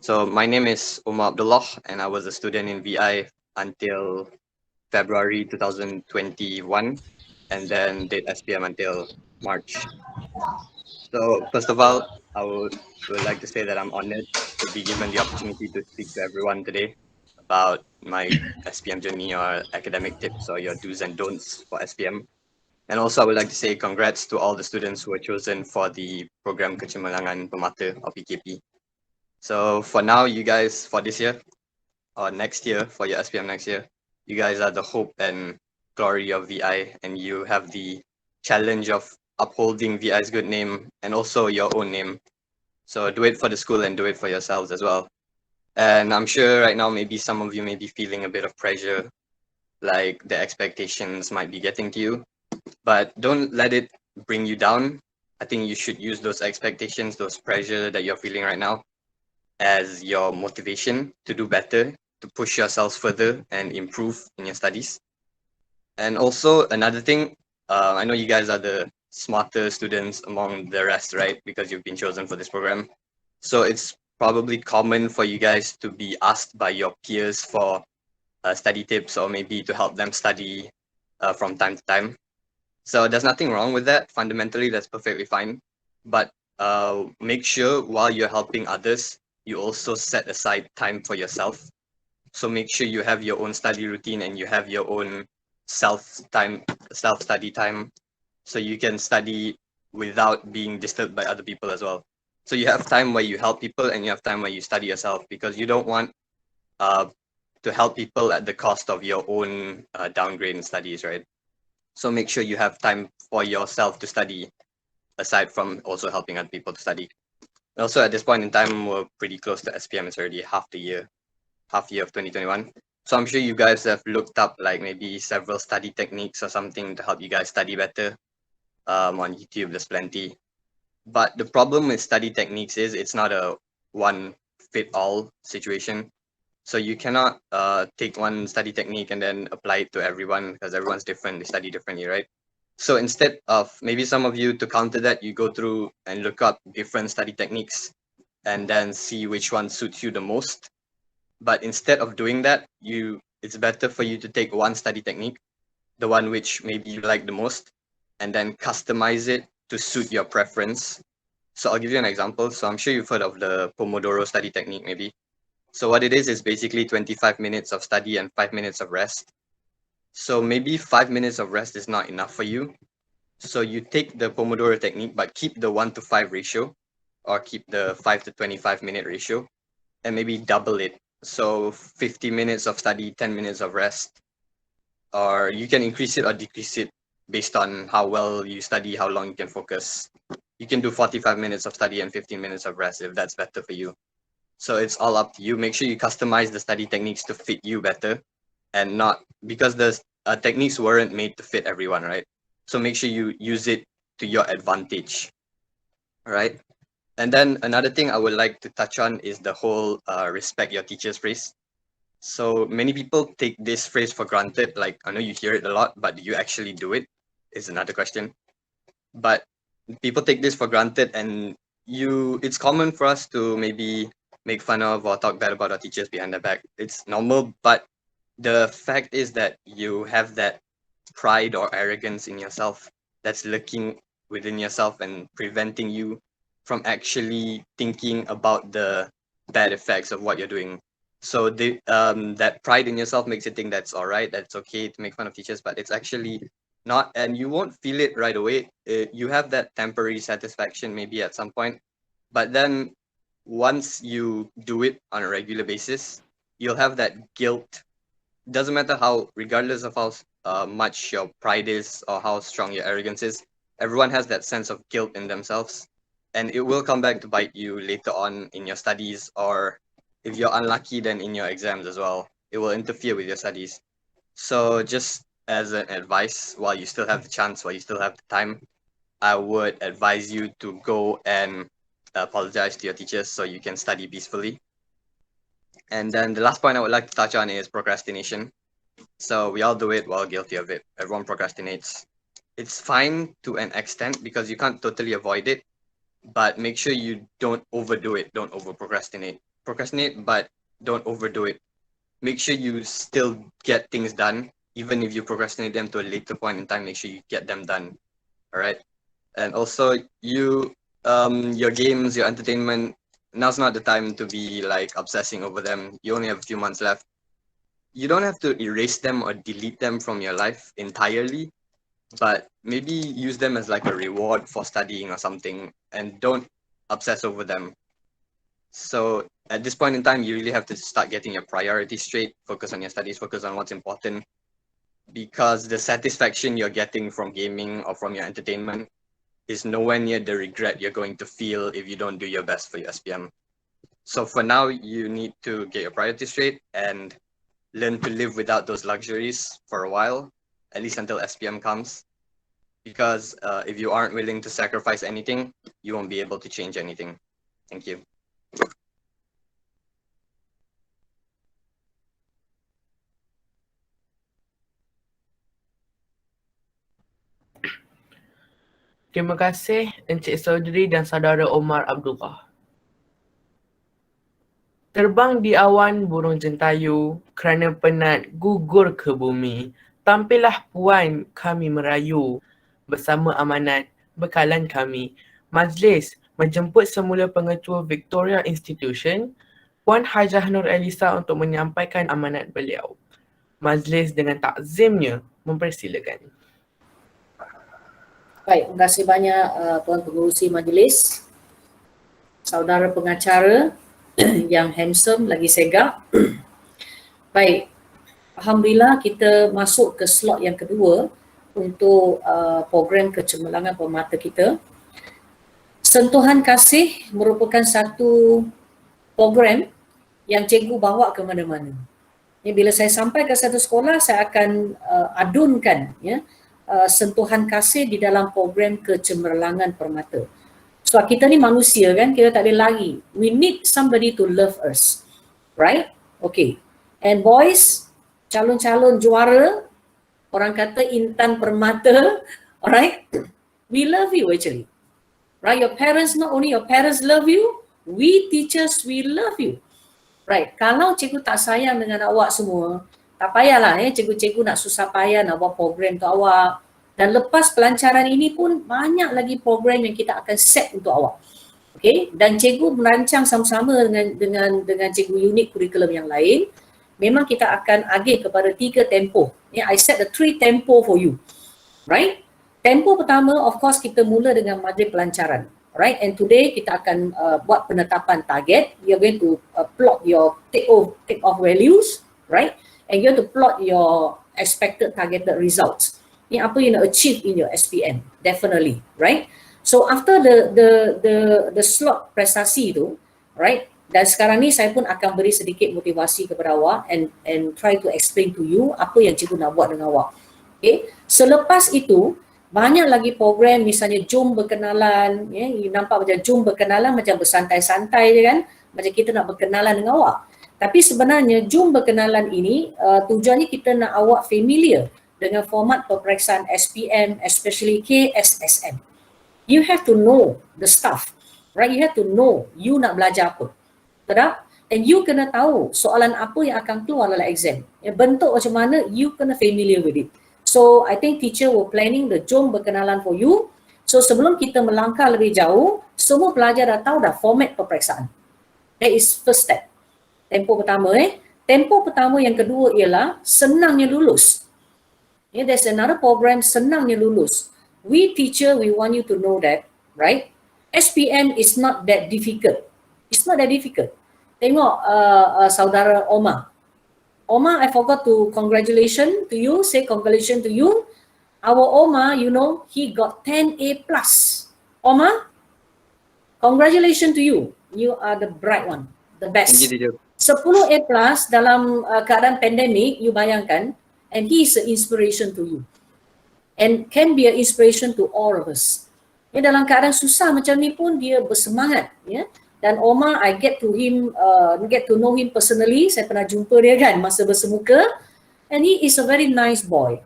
So my name is Umar Abdullah, and I was a student in VI until February 2021, and then did SPM until March. So first of all, I would like to say that I'm honored to be given the opportunity to speak to everyone today about my SPM journey or academic tips or your do's and don'ts for SPM. And also I would like to say congrats to all the students who were chosen for the program Kecemerlangan Pemata or PKP. So for now, you guys, for this year or next year, for your SPM next year, you guys are the hope and glory of VI, and you have the challenge of upholding VI's good name and also your own name. So do it for the school and do it for yourselves as well. And I'm sure right now, maybe some of you may be feeling a bit of pressure, like the expectations might be getting to you, but don't let it bring you down. I think you should use those expectations, those pressure that you're feeling right now as your motivation to do better, to push yourselves further and improve in your studies. And also another thing, I know you guys are the smarter students among the rest, right? Because you've been chosen for this program. So it's probably common for you guys to be asked by your peers for study tips or maybe to help them study from time to time. So there's nothing wrong with that. Fundamentally, that's perfectly fine. But make sure while you're helping others, you also set aside time for yourself. So make sure you have your own study routine and you have your own self-study time, so you can study without being disturbed by other people as well. So you have time where you help people and you have time where you study yourself, because you don't want to help people at the cost of your own downgrade in studies, right? So make sure you have time for yourself to study, aside from also helping other people to study. Also, at this point in time, we're pretty close to SPM. It's already half year of 2021. So I'm sure you guys have looked up like maybe several study techniques or something to help you guys study better. On YouTube, there's plenty. But the problem with study techniques is it's not a one-fit-all situation. So you cannot take one study technique and then apply it to everyone, because everyone's different, they study differently, right? So instead of, maybe some of you, to counter that, you go through and look up different study techniques and then see which one suits you the most. But instead of doing that, it's better for you to take one study technique, the one which maybe you like the most, and then customize it to suit your preference. So I'll give you an example. So I'm sure you've heard of the Pomodoro study technique, maybe. So what it is basically 25 minutes of study and 5 minutes of rest. So maybe 5 minutes of rest is not enough for you. So you take the Pomodoro technique, but keep the 1:5 ratio, or keep the 5 to 25 minute ratio, and maybe double it. So 50 minutes of study, 10 minutes of rest, or you can increase it or decrease it based on how well you study, how long you can focus. You can do 45 minutes of study and 15 minutes of rest if that's better for you. So it's all up to you. Make sure you customize the study techniques to fit you better, and not because the techniques weren't made to fit everyone, right? So make sure you use it to your advantage, all right? And then another thing I would like to touch on is the whole respect your teachers phrase. So many people take this phrase for granted. Like, I know you hear it a lot, but do you actually do it? Is another question. But people take this for granted, and it's common for us to maybe make fun of or talk bad about our teachers behind their back. It's normal, but the fact is that you have that pride or arrogance in yourself that's lurking within yourself and preventing you from actually thinking about the bad effects of what you're doing. So that pride in yourself makes you think that's all right, that's okay to make fun of teachers, but it's actually not, and you won't feel it right away. You have that temporary satisfaction maybe at some point, but then once you do it on a regular basis, you'll have that guilt. Doesn't matter how, regardless of how much your pride is or how strong your arrogance is, everyone has that sense of guilt in themselves, and it will come back to bite you later on in your studies, or if you're unlucky, then in your exams as well. It will interfere with your studies. So just as an advice, while you still have the chance, while you still have the time, I would advise you to go and apologize to your teachers so you can study peacefully. And then the last point I would like to touch on is procrastination. So we all do it, we're all guilty of it. Everyone procrastinates. It's fine to an extent because you can't totally avoid it, but make sure you don't overdo it. Don't over procrastinate. Procrastinate, but don't overdo it. Make sure you still get things done, even if you procrastinate them to a later point in time. Make sure you get them done. All right. And also, your games, your entertainment. Now's not the time to be like obsessing over them. You only have a few months left. You don't have to erase them or delete them from your life entirely, but maybe use them as like a reward for studying or something, and don't obsess over them. So at this point in time, you really have to start getting your priorities straight, focus on your studies, focus on what's important, because the satisfaction you're getting from gaming or from your entertainment is nowhere near the regret you're going to feel if you don't do your best for your SPM. So for now, you need to get your priorities straight and learn to live without those luxuries for a while, at least until SPM comes. Because if you aren't willing to sacrifice anything, you won't be able to change anything. Thank you. Terima kasih Encik Saudari dan Saudara Omar Abdullah. Terbang di awan burung jentayu, kerana penat gugur ke bumi. Tampillah puan kami merayu, bersama amanat bekalan kami. Majlis menjemput semula pengetua Victoria Institution, Puan Hajah Nur Elisa untuk menyampaikan amanat beliau. Majlis dengan takzimnya mempersilakan. Baik, terima kasih banyak Tuan Pengerusi Majlis, saudara pengacara yang handsome lagi segak. Baik, alhamdulillah kita masuk ke slot yang kedua untuk program kecemerlangan permata kita. Sentuhan Kasih merupakan satu program yang cikgu bawa ke mana-mana. Ya, bila saya sampai ke satu sekolah, saya akan adunkan sentuhan kasih di dalam program kecemerlangan permata. Sebab kita ni manusia kan, kita tak boleh lari. We need somebody to love us. Right? Okay. And boys, calon-calon juara, orang kata intan permata, alright? We love you actually. Right? Your parents, not only your parents love you, we teachers, we love you. Right? Kalau cikgu tak sayang dengan awak semua, tak payahlah cikgu-cikgu nak susah payah nak buat program untuk awak. Dan lepas pelancaran ini pun banyak lagi program yang kita akan set untuk awak. Okay? Dan cikgu merancang sama-sama dengan cikgu unit kurikulum yang lain. Memang kita akan agih kepada 3 tempoh. I set the 3 tempo for you. Right? Tempoh pertama, of course, kita mula dengan majlis pelancaran. Right? And today kita akan buat penetapan target. You're going to plot your take-off values. Right? And you have to plot your expected targeted results. Ini apa you nak achieve in your SPM, definitely, right? So after the slot prestasi tu, right? Dan sekarang ni saya pun akan beri sedikit motivasi kepada awak and try to explain to you apa yang cikgu nak buat dengan awak. Okay? Selepas itu, banyak lagi program, misalnya jom berkenalan, you nampak macam jom berkenalan macam bersantai-santai je kan, macam kita nak berkenalan dengan awak. Tapi sebenarnya jom berkenalan ini tujuannya kita nak awak familiar dengan format peperiksaan SPM, especially KSSM. You have to know the stuff, right? You have to know you nak belajar apa. Betul? And you kena tahu soalan apa yang akan keluar dalam exam. Bentuk macam mana, you kena familiar with it. So, I think teacher were planning the jom berkenalan for you. So, sebelum kita melangkah lebih jauh, semua pelajar dah tahu dah format peperiksaan. That is first step. Tempoh pertama Tempoh pertama yang kedua ialah senangnya lulus. There's another program, senangnya lulus. We teacher, we want you to know that, right? SPM is not that difficult. It's not that difficult. Tengok saudara Omar. Omar, I forgot to congratulation to you, say congratulations to you. Our Omar, you know, he got 10A+. Omar, congratulations to you. You are the bright one, the best. 10A+ dalam keadaan pandemik, you bayangkan, and he is an inspiration to you and can be an inspiration to all of us. Dalam keadaan susah macam ni pun dia bersemangat. Dan Omar, I get to know him personally. Saya pernah jumpa dia kan masa bersemuka, and he is a very nice boy.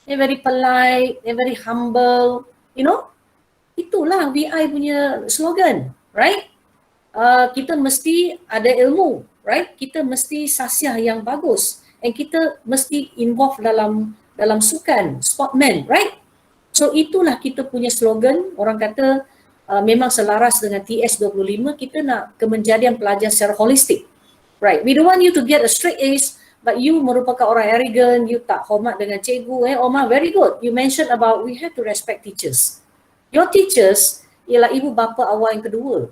Dia very polite, dia very humble, you know. Itulah VI punya slogan, right? Kita mesti ada ilmu, right? Kita mesti sasiah yang bagus, and kita mesti involve dalam sukan, sportman, right? So itulah kita punya slogan. Orang kata memang selaras dengan TS25, kita nak kemenjadian pelajar secara holistik, right? We don't want you to get a straight A's, but you merupakan orang arrogant, you tak hormat dengan cikgu. Omar, very good. You mentioned about we have to respect teachers. Your teachers ialah ibu bapa awak yang kedua,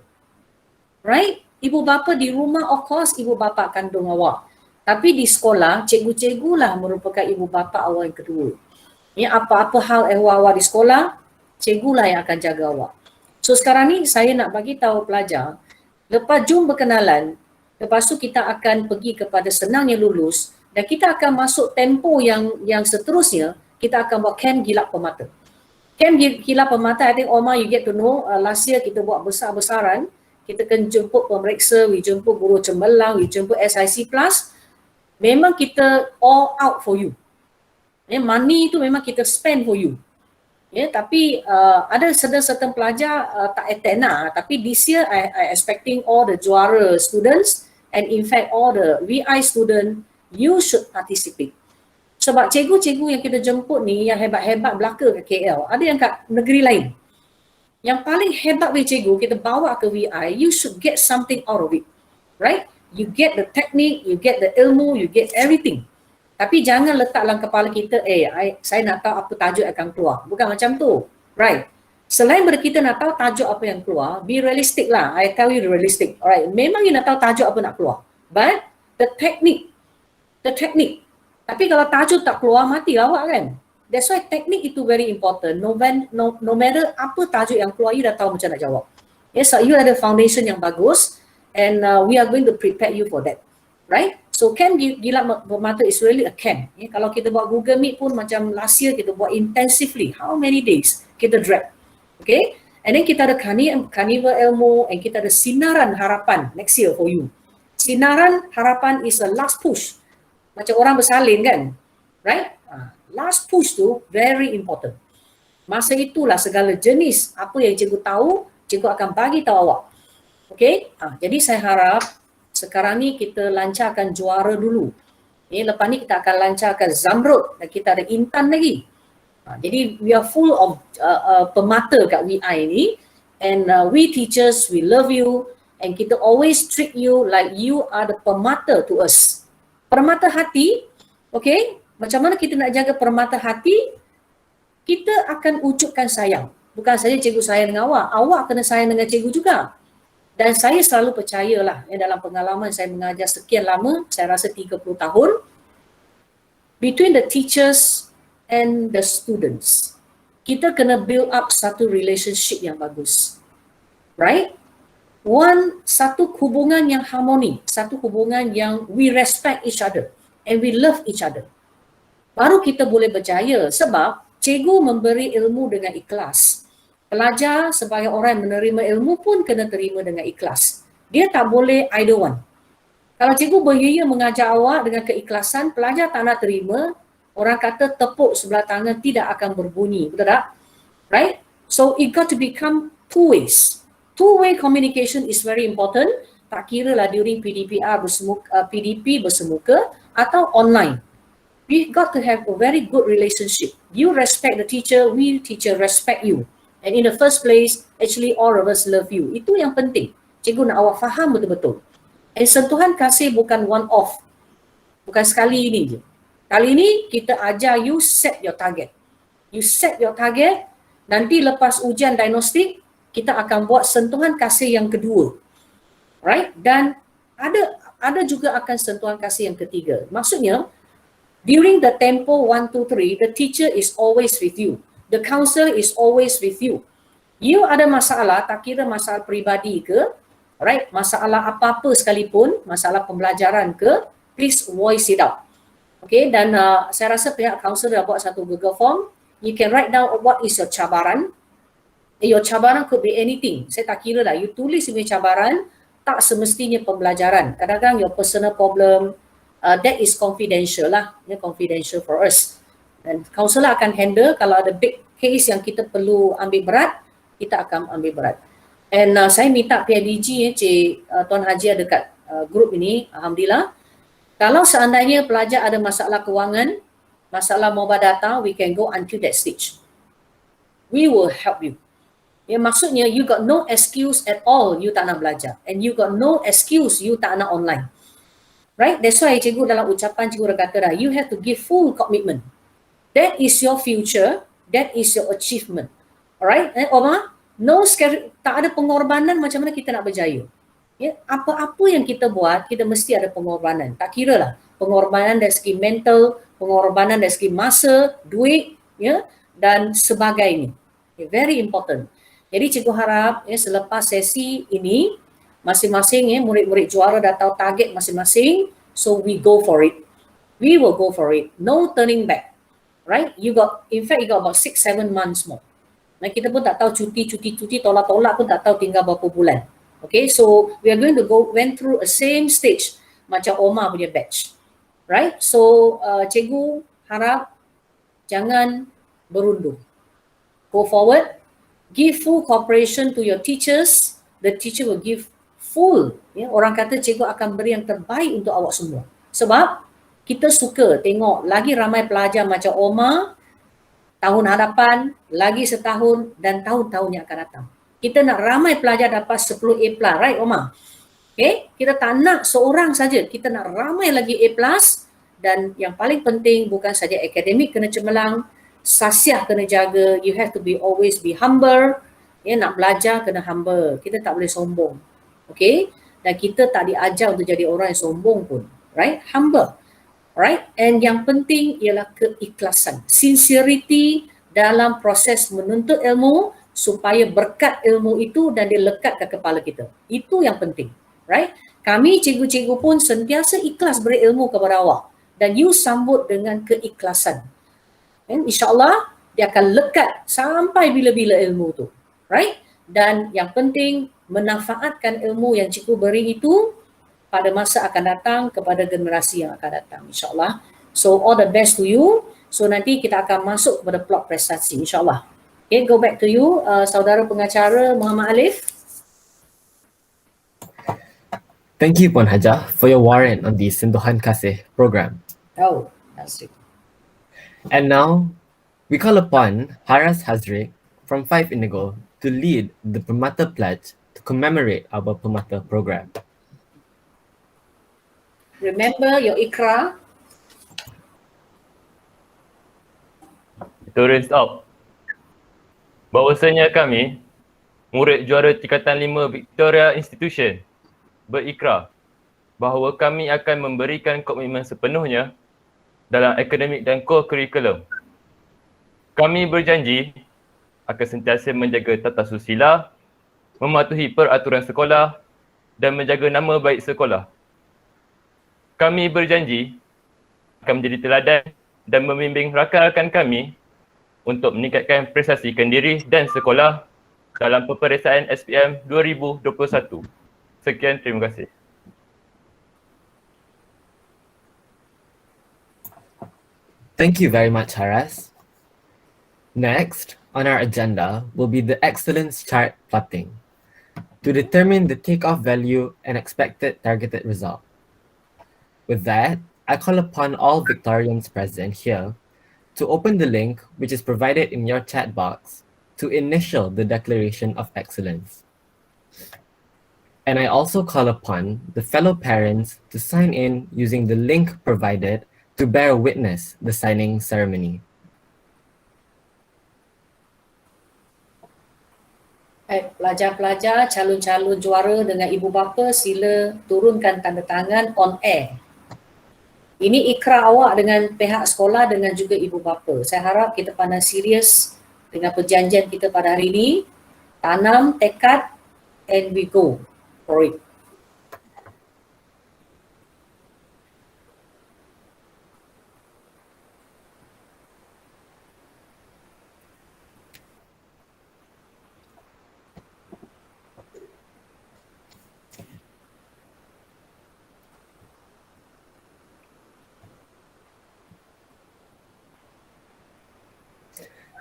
right? Ibu bapa di rumah, of course, ibu bapa kandung awak. Tapi di sekolah, cikgu-cikgu lah merupakan ibu bapa awak yang kedua. Apa-apa hal ehwal awak di sekolah, cikgu lah yang akan jaga awak. So sekarang ni saya nak bagi tahu pelajar, lepas jom berkenalan, lepas tu kita akan pergi kepada senangnya lulus, dan kita akan masuk tempo yang seterusnya, kita akan buat camp gilap permata. Camp gilap permata, I think Omar you get to know, last year kita buat besar-besaran, kita akan jemput pemeriksa, we jemput guru cemerlang, we jemput SIC plus, memang kita all out for you. Money tu memang kita spend for you. Tapi ada certain pelajar tak attend lah. Tapi this year I expecting all the juara students, and in fact all the VI student, you should participate. Sebab cikgu-cikgu yang kita jemput ni yang hebat-hebat belaka kat KL, ada yang kat negeri lain. Yang paling hebat with cikgu, kita bawa ke VI, you should get something out of it, right? You get the technique, you get the ilmu, you get everything. Tapi jangan letak dalam kepala kita, saya nak tahu apa tajuk akan keluar. Bukan macam tu, right? Selain daripada kita nak tahu tajuk apa yang keluar, be realistic lah. I tell you the realistic, alright? Memang you nak tahu tajuk apa nak keluar. But the technique. Tapi kalau tajuk tak keluar, matilah awak kan? That's why teknik itu very important. No matter apa tajuk yang keluar, you dah tahu macam nak jawab. So you ada foundation yang bagus, and we are going to prepare you for that, right? So camp gilap permata is really a camp. Kalau kita buat Google Meet pun macam last year kita buat intensively. How many days kita drag? Okay? And then kita ada carnival ilmu, and kita ada sinaran harapan next year for you. Sinaran harapan is a last push. Macam orang bersalin kan? Right? Last push tu very important. Masa itulah segala jenis apa yang cikgu tahu, cikgu akan bagi tahu awak. Okay? Jadi saya harap sekarang ni kita lancarkan juara dulu. Lepas ni kita akan lancarkan Zamrud, dan kita ada Intan lagi. Jadi we are full of pemata kat VI ni, and we teachers, we love you, and kita always treat you like you are the pemata to us. Permata hati, okay? Macam mana kita nak jaga permata hati? Kita akan wujudkan sayang. Bukan saja cikgu sayang dengan awak kena sayang dengan cikgu juga. Dan saya selalu percayalah, dalam pengalaman saya mengajar sekian lama, saya rasa 30 tahun, between the teachers and the students, kita kena build up satu relationship yang bagus. Right? Satu hubungan yang harmoni, satu hubungan yang we respect each other and we love each other. Baru kita boleh berjaya, sebab cikgu memberi ilmu dengan ikhlas. Pelajar sebagai orang yang menerima ilmu pun kena terima dengan ikhlas. Dia tak boleh either one. Kalau cikgu berjaya mengajar awak dengan keikhlasan, pelajar tak nak terima, orang kata tepuk sebelah tangan tidak akan berbunyi, betul tak? Right? So it got to become two ways. Two-way communication is very important. Tak kira lah during PDP bersemuka atau online. We got to have a very good relationship. You respect the teacher, we teacher respect you. And in the first place, actually all of us love you. Itu yang penting. Cikgu nak awak faham betul-betul. And sentuhan kasih bukan one off. Bukan sekali ini je. Kali ini kita ajar you set your target. You set your target, nanti lepas ujian diagnostik, kita akan buat sentuhan kasih yang kedua. Right? Dan ada juga akan sentuhan kasih yang ketiga. Maksudnya, during the tempo 1, 2, 3, the teacher is always with you. The counselor is always with you. You ada masalah, tak kira masalah peribadi ke, right? Masalah apa-apa sekalipun, masalah pembelajaran ke, please voice it out. Okay, dan saya rasa pihak counselor dah buat satu Google Form. You can write down what is your cabaran. Your cabaran could be anything. Saya tak kira lah, you tulis punya cabaran, tak semestinya pembelajaran. Kadang-kadang your personal problem, that is confidential lah, confidential for us. Dan kaunselor akan handle kalau ada big case yang kita perlu ambil berat, kita akan ambil berat. And saya minta PIBG Tuan Haji ada kat grup ini, alhamdulillah. Kalau seandainya pelajar ada masalah kewangan, masalah mobile data, we can go until that stage. We will help you. Ya, maksudnya you got no excuse at all you tak nak belajar, and you got no excuse you tak nak online. Right? That's why cikgu dalam ucapan cikgu kata dah, you have to give full commitment. That is your future, that is your achievement. Alright? Omar, no scary, tak ada pengorbanan macam mana kita nak berjaya. Ya, apa-apa yang kita buat, kita mesti ada pengorbanan. Tak kira lah, pengorbanan dari segi mental, pengorbanan dari segi masa, duit, ya, dan sebagainya. Okay, very important. Jadi cikgu harap ya, selepas sesi ini, masing-masing ya, murid-murid juara dah tahu target masing-masing, so we go for it. We will go for it. No turning back. Right? In fact, you got about 6-7 months more. Nah, kita pun tak tahu cuti, tolak-tolak pun tak tahu tinggal berapa bulan. Okay, so we are going to went through a same stage macam Omar punya batch. Right? So, cikgu harap jangan berundur. Go forward. Give full cooperation to your teachers. The teacher will give full. Ya, orang kata cikgu akan beri yang terbaik untuk awak semua. Sebab kita suka tengok lagi ramai pelajar macam Omar tahun hadapan, lagi setahun dan tahun-tahun yang akan datang. Kita nak ramai pelajar dapat 10 A+, right Omar? Okay, kita tak nak seorang saja, kita nak ramai lagi A+, dan yang paling penting bukan saja akademik kena cemerlang, sasiah kena jaga, you have to always be humble. Ya, nak belajar kena humble. Kita tak boleh sombong. Okay? Dan kita tak diajar untuk jadi orang yang sombong pun. Right? Humble. Right? And yang penting ialah keikhlasan. Sincerity dalam proses menuntut ilmu supaya berkat ilmu itu dan dia lekat ke kepala kita. Itu yang penting. Right? Kami cikgu-cikgu pun sentiasa ikhlas beri ilmu kepada awak. Dan you sambut dengan keikhlasan. And insyaAllah dia akan lekat sampai bila-bila ilmu tu. Right? Dan yang penting memanfaatkan ilmu yang cikgu beri itu pada masa akan datang kepada generasi yang akan datang, insyaAllah. So all the best to you. So nanti kita akan masuk kepada plot prestasi, insyaAllah. Okay, go back to you, saudara pengacara Muhammad Alif. Thank you, Puan Hajah, for your warrant on the Sentuhan Kasih program. Oh, that's it. And now, we call upon Haras Hazrik from 5 Indigo to lead the Permata Pledge to commemorate our Permata program. Remember your ikrar. Turns out, bahawasanya kami, murid juara tingkatan 5 Victoria Institution, berikrar bahawa kami akan memberikan komitmen sepenuhnya dalam akademik dan co-curriculum. Kami berjanji akan sentiasa menjaga tata susila, mematuhi peraturan sekolah dan menjaga nama baik sekolah. Kami berjanji akan menjadi teladan dan membimbing rakan-rakan kami untuk meningkatkan prestasikan diri dan sekolah dalam peperiksaan SPM 2021. Sekian, terima kasih. Thank you very much, Haras. Next on our agenda will be the excellence chart plotting to determine the takeoff value and expected targeted result. With that, I call upon all Victorians present here to open the link which is provided in your chat box to initial the declaration of excellence. And I also call upon the fellow parents to sign in using the link provided to bear witness the signing ceremony. Pelajar-pelajar, calon-calon juara dengan ibu bapa, sila turunkan tanda tangan on air. Ini ikrar awak dengan pihak sekolah dengan juga ibu bapa. Saya harap kita pandang serius dengan perjanjian kita pada hari ini. Tanam tekad and we go for it.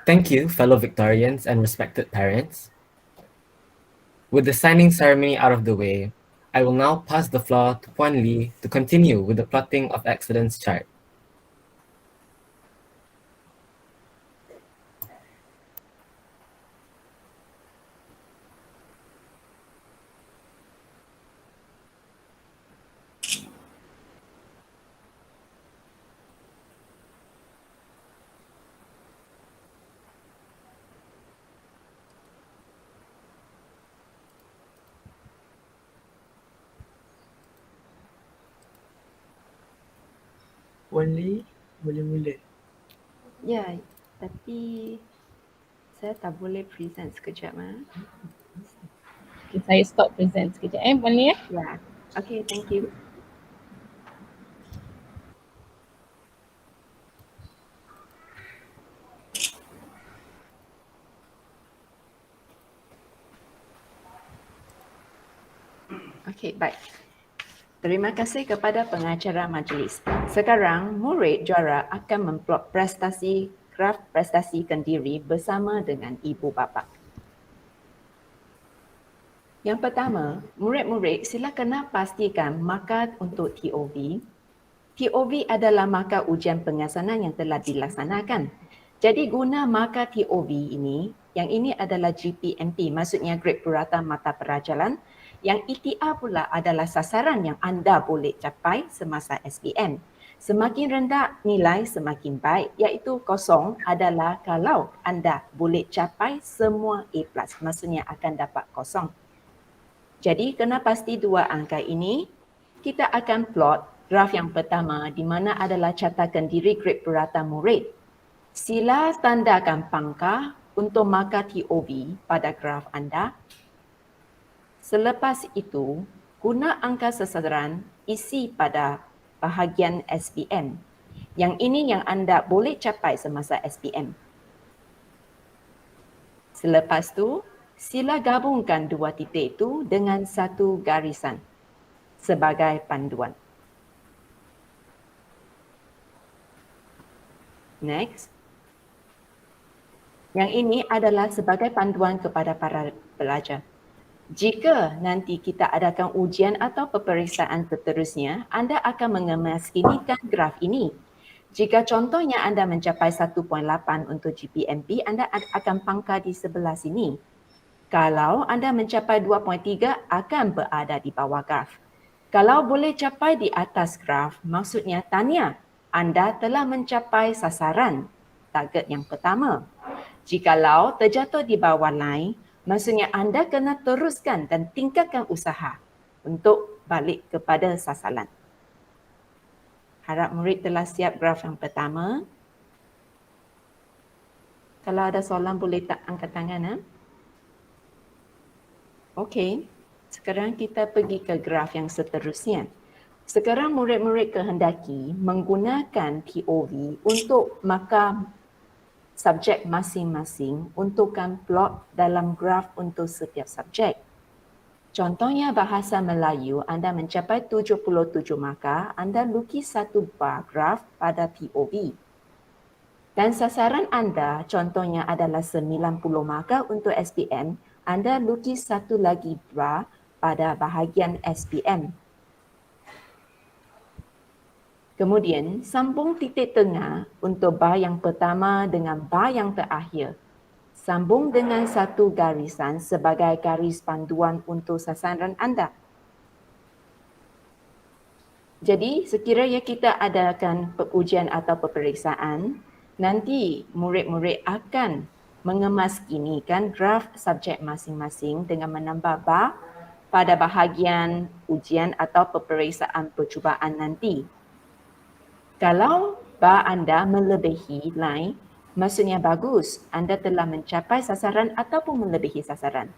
Thank you, fellow Victorians and respected parents. With the signing ceremony out of the way, I will now pass the floor to Puan Lee to continue with the plotting of excellence chart. Wan Lee, boleh mula. Ya, tapi saya tak boleh present sekejap. Okay, saya stop present sekejap boleh ya? Ya, okay, thank you. Okey, baik. Terima kasih kepada pengacara majlis. Sekarang, murid juara akan memplot prestasi graf prestasi kendiri bersama dengan ibu bapa. Yang pertama, murid-murid sila kena pastikan markah untuk TOV. TOV adalah markah ujian pengesanan yang telah dilaksanakan. Jadi guna markah TOV ini, yang ini adalah GPMP, maksudnya grade purata mata pelajaran. Yang ETR pula adalah sasaran yang anda boleh capai semasa SPM. Semakin rendah nilai semakin baik, iaitu kosong adalah kalau anda boleh capai semua A+, maksudnya akan dapat kosong. Jadi kena pasti dua angka ini, kita akan plot graf yang pertama di mana adalah catakan diri grade purata murid. Sila tandakan pangkah untuk markah TOV pada graf anda. Selepas itu, guna angka sasaran isi pada bahagian SPM. Yang ini yang anda boleh capai semasa SPM. Selepas tu, sila gabungkan dua titik itu dengan satu garisan sebagai panduan. Next. Yang ini adalah sebagai panduan kepada para pelajar. Jika nanti kita adakan ujian atau peperiksaan seterusnya, anda akan mengemaskinikan graf ini. Jika contohnya anda mencapai 1.8 untuk GPMP, anda akan pangkal di sebelah sini. Kalau anda mencapai 2.3, akan berada di bawah graf. Kalau boleh capai di atas graf, maksudnya tahniah, anda telah mencapai sasaran target yang pertama. Jikalau terjatuh di bawah line, maksudnya anda kena teruskan dan tingkatkan usaha untuk balik kepada sasaran. Harap murid telah siap graf yang pertama. Kalau ada soalan boleh tak angkat tangan. Okey, sekarang kita pergi ke graf yang seterusnya. Sekarang murid-murid kehendaki menggunakan TOV untuk markah subjek masing-masing untukkan plot dalam graf untuk setiap subjek. Contohnya bahasa Melayu, anda mencapai 77 markah, anda lukis satu bar graf pada TOV. Dan sasaran anda contohnya adalah 90 markah untuk SPM, anda lukis satu lagi bar pada bahagian SPM. Kemudian, sambung titik tengah untuk bar yang pertama dengan bar yang terakhir. Sambung dengan satu garisan sebagai garis panduan untuk sasaran anda. Jadi, sekiranya kita adakan ujian atau peperiksaan, nanti murid-murid akan mengemaskinikan graf subjek masing-masing dengan menambah bar pada bahagian ujian atau peperiksaan percubaan nanti. Kalau bar anda melebihi line, maksudnya bagus, anda telah mencapai sasaran ataupun melebihi sasaran.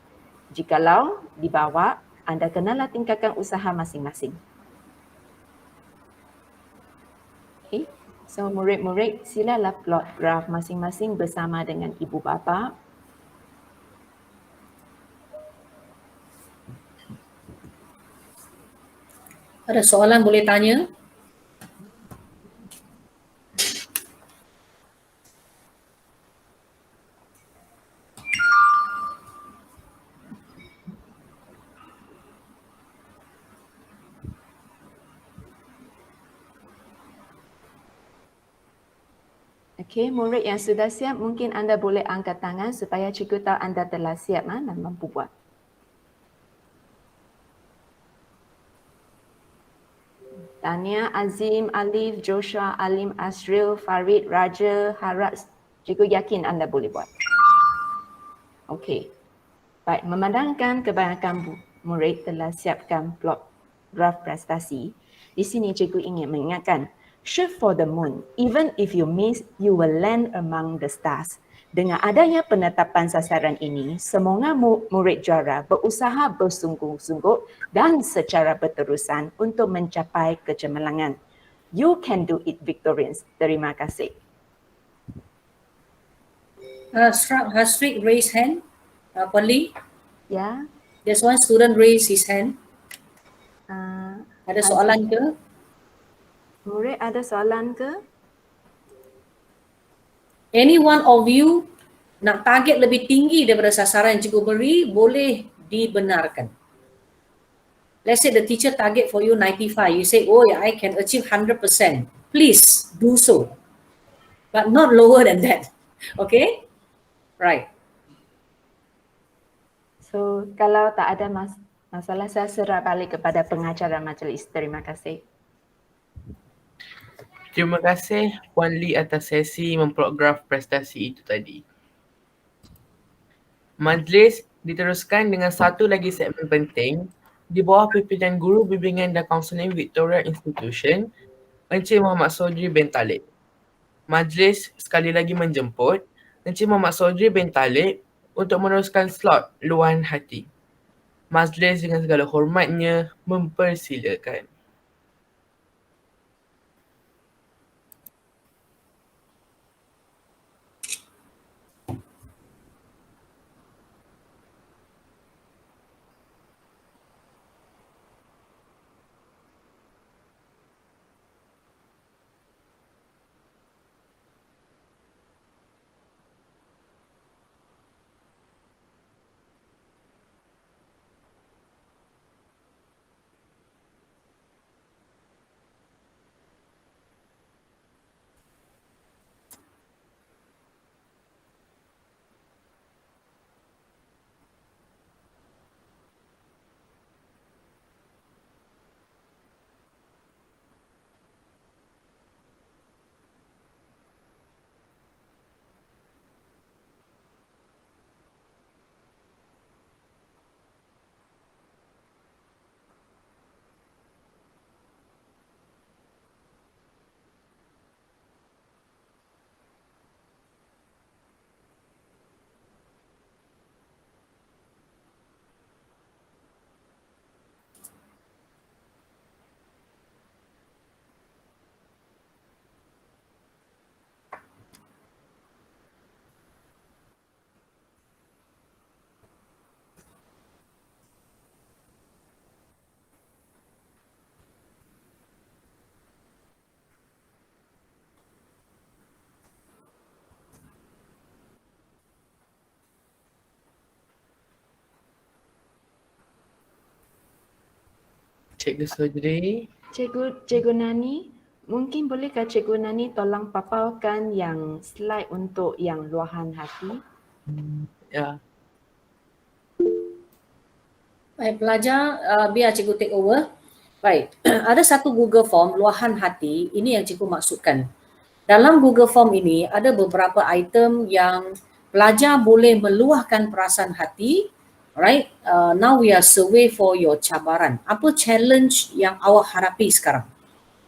Jikalau di bawah, anda kenalah tingkatkan usaha masing-masing. Okay. So murid-murid silalah plot graf masing-masing bersama dengan ibu bapa. Ada soalan boleh tanya? Okey, murid yang sudah siap mungkin anda boleh angkat tangan supaya cikgu tahu anda telah siap dan mampu buat. Tania, Azim, Alif, Joshua, Alim, Asril, Farid, Raja, Harad, cikgu yakin anda boleh buat. Okey. Baik, memandangkan kebanyakan murid telah siapkan blok graf prestasi, di sini cikgu ingin mengingatkan, shoot for the moon. Even if you miss, you will land among the stars. Dengan adanya penetapan sasaran ini, semua murid juara berusaha bersungguh-sungguh dan secara berterusan untuk mencapai kecemerlangan. You can do it, Victorians. Terima kasih. Hasrik raise hand. Polly? Ya. There's one student raise his hand. Ada soalan ke? Murid ada soalan ke? Any one of you nak target lebih tinggi daripada sasaran yang cikgu beri, boleh dibenarkan. Let's say the teacher target for you 95. You say, oh yeah, I can achieve 100%. Please do so. But not lower than that. Okay? Right. So, kalau tak ada masalah, saya serah balik kepada pengacara majlis. Terima kasih. Terima kasih Puan Lee atas sesi memplot graf prestasi itu tadi. Majlis diteruskan dengan satu lagi segmen penting di bawah pimpinan Guru Bimbingan dan Kaunseling Victoria Institution, Encik Muhammad Sodri bin Talib. Majlis sekali lagi menjemput Encik Muhammad Sodri bin Talib untuk meneruskan slot luahan hati. Majlis dengan segala hormatnya mempersilakan. Cikgu Sodri. Cikgu Nani, mungkin bolehkah Cikgu Nani tolong paparkan yang slide untuk yang luahan hati? Ya. Baik, pelajar, biar cikgu take over. Baik, ada satu Google Form luahan hati, ini yang cikgu maksudkan. Dalam Google Form ini ada beberapa item yang pelajar boleh meluahkan perasaan hati. Alright, now we are survey for your cabaran. Apa challenge yang awak hadapi sekarang?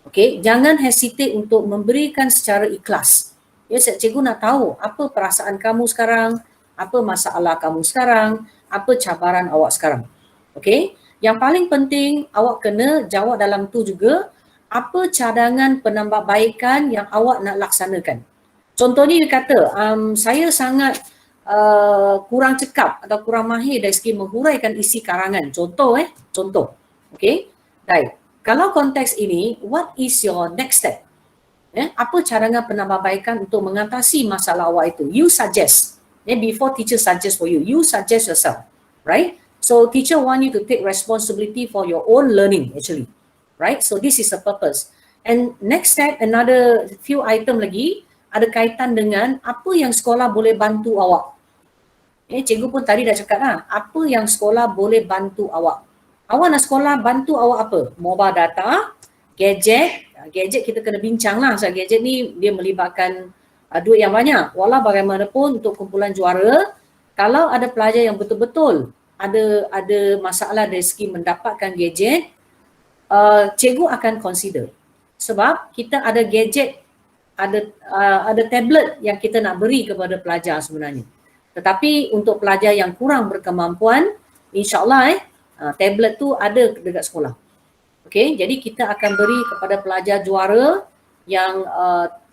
Okay, jangan hesitate untuk memberikan secara ikhlas. Ya, cikgu nak tahu apa perasaan kamu sekarang, apa masalah kamu sekarang, apa cabaran awak sekarang. Okay, yang paling penting awak kena jawab dalam tu juga, apa cadangan penambahbaikan yang awak nak laksanakan. Contohnya dia kata, saya sangat kurang cekap atau kurang mahir dari segi menghuraikan isi karangan. Contoh. Okay, baik. Kalau konteks ini, what is your next step? Apa cadangan penambahbaikan untuk mengatasi masalah awak itu? You suggest. Before teacher suggest for you, you suggest yourself, right? So teacher want you to take responsibility for your own learning actually, right? So this is the purpose. And next step, another few item lagi, ada kaitan dengan apa yang sekolah boleh bantu awak. Cikgu pun tadi dah cakap lah, apa yang sekolah boleh bantu awak. Awak nak sekolah bantu awak apa? Mobile data, gadget. Gadget kita kena bincang lah, sebab gadget ni dia melibatkan duit yang banyak. Walau bagaimanapun untuk kumpulan juara, kalau ada pelajar yang betul-betul ada masalah dari segi mendapatkan gadget, cikgu akan consider. Sebab kita ada gadget, ada tablet yang kita nak beri kepada pelajar sebenarnya. Tetapi untuk pelajar yang kurang berkemampuan, insyaAllah tablet tu ada dekat sekolah. Okey, jadi kita akan beri kepada pelajar juara yang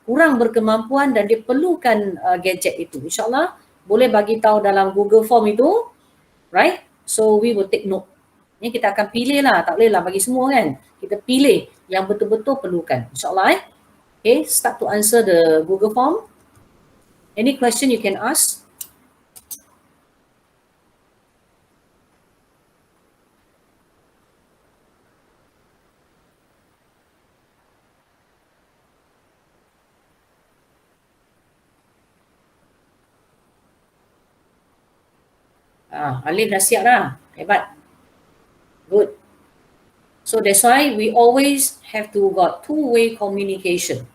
kurang berkemampuan dan dia perlukan gadget itu. InsyaAllah boleh bagi tahu dalam Google Form itu, right? So we will take note. Ni kita akan pilih lah, tak boleh lah bagi semua kan. Kita pilih yang betul-betul perlukan. InsyaAllah Okay, start to answer the Google Form. Any question you can ask. Alif dah siap dah. Hebat. Good. So that's why we always have to got two-way communication.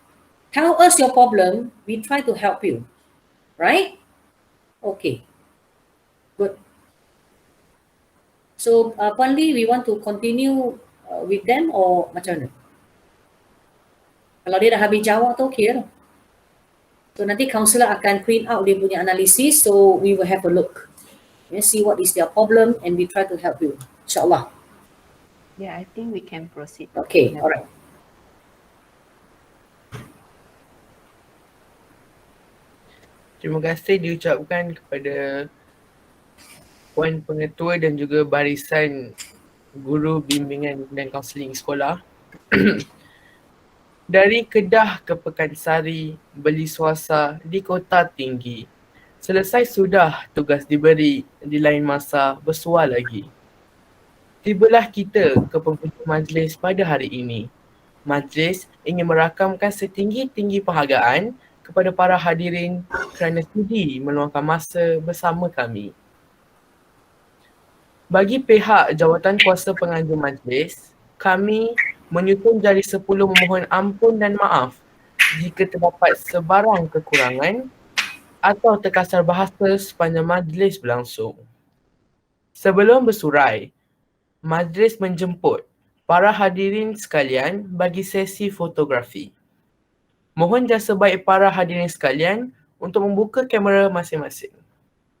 Tell us your problem, we try to help you. Right? Okay. Good. So Puan Lee, we want to continue with them or macam mana? Kalau dia dah habis jawab tu okay lah. So nanti counsellor akan print out dia punya analisis, so we will have a look. See what is their problem and we try to help you. InsyaAllah. Yeah, I think we can proceed. Okay, alright. Terima kasih diucapkan kepada Puan Pengetua dan juga barisan guru bimbingan dan kaunseling sekolah. Dari Kedah ke Pekansari, beli suasa di Kota Tinggi. Selesai sudah tugas diberi, di lain masa bersuar lagi. Tibalah kita ke penghujung majlis pada hari ini. Majlis ingin merakamkan setinggi-tinggi penghargaan kepada para hadirin kerana sudi meluangkan masa bersama kami. Bagi pihak jawatan kuasa penganjur majlis, kami menyusun jari 10 memohon ampun dan maaf jika terdapat sebarang kekurangan atau terkasar bahasa sepanjang majlis berlangsung. Sebelum bersurai, majlis menjemput para hadirin sekalian bagi sesi fotografi. Mohon jasa baik para hadirin sekalian untuk membuka kamera masing-masing.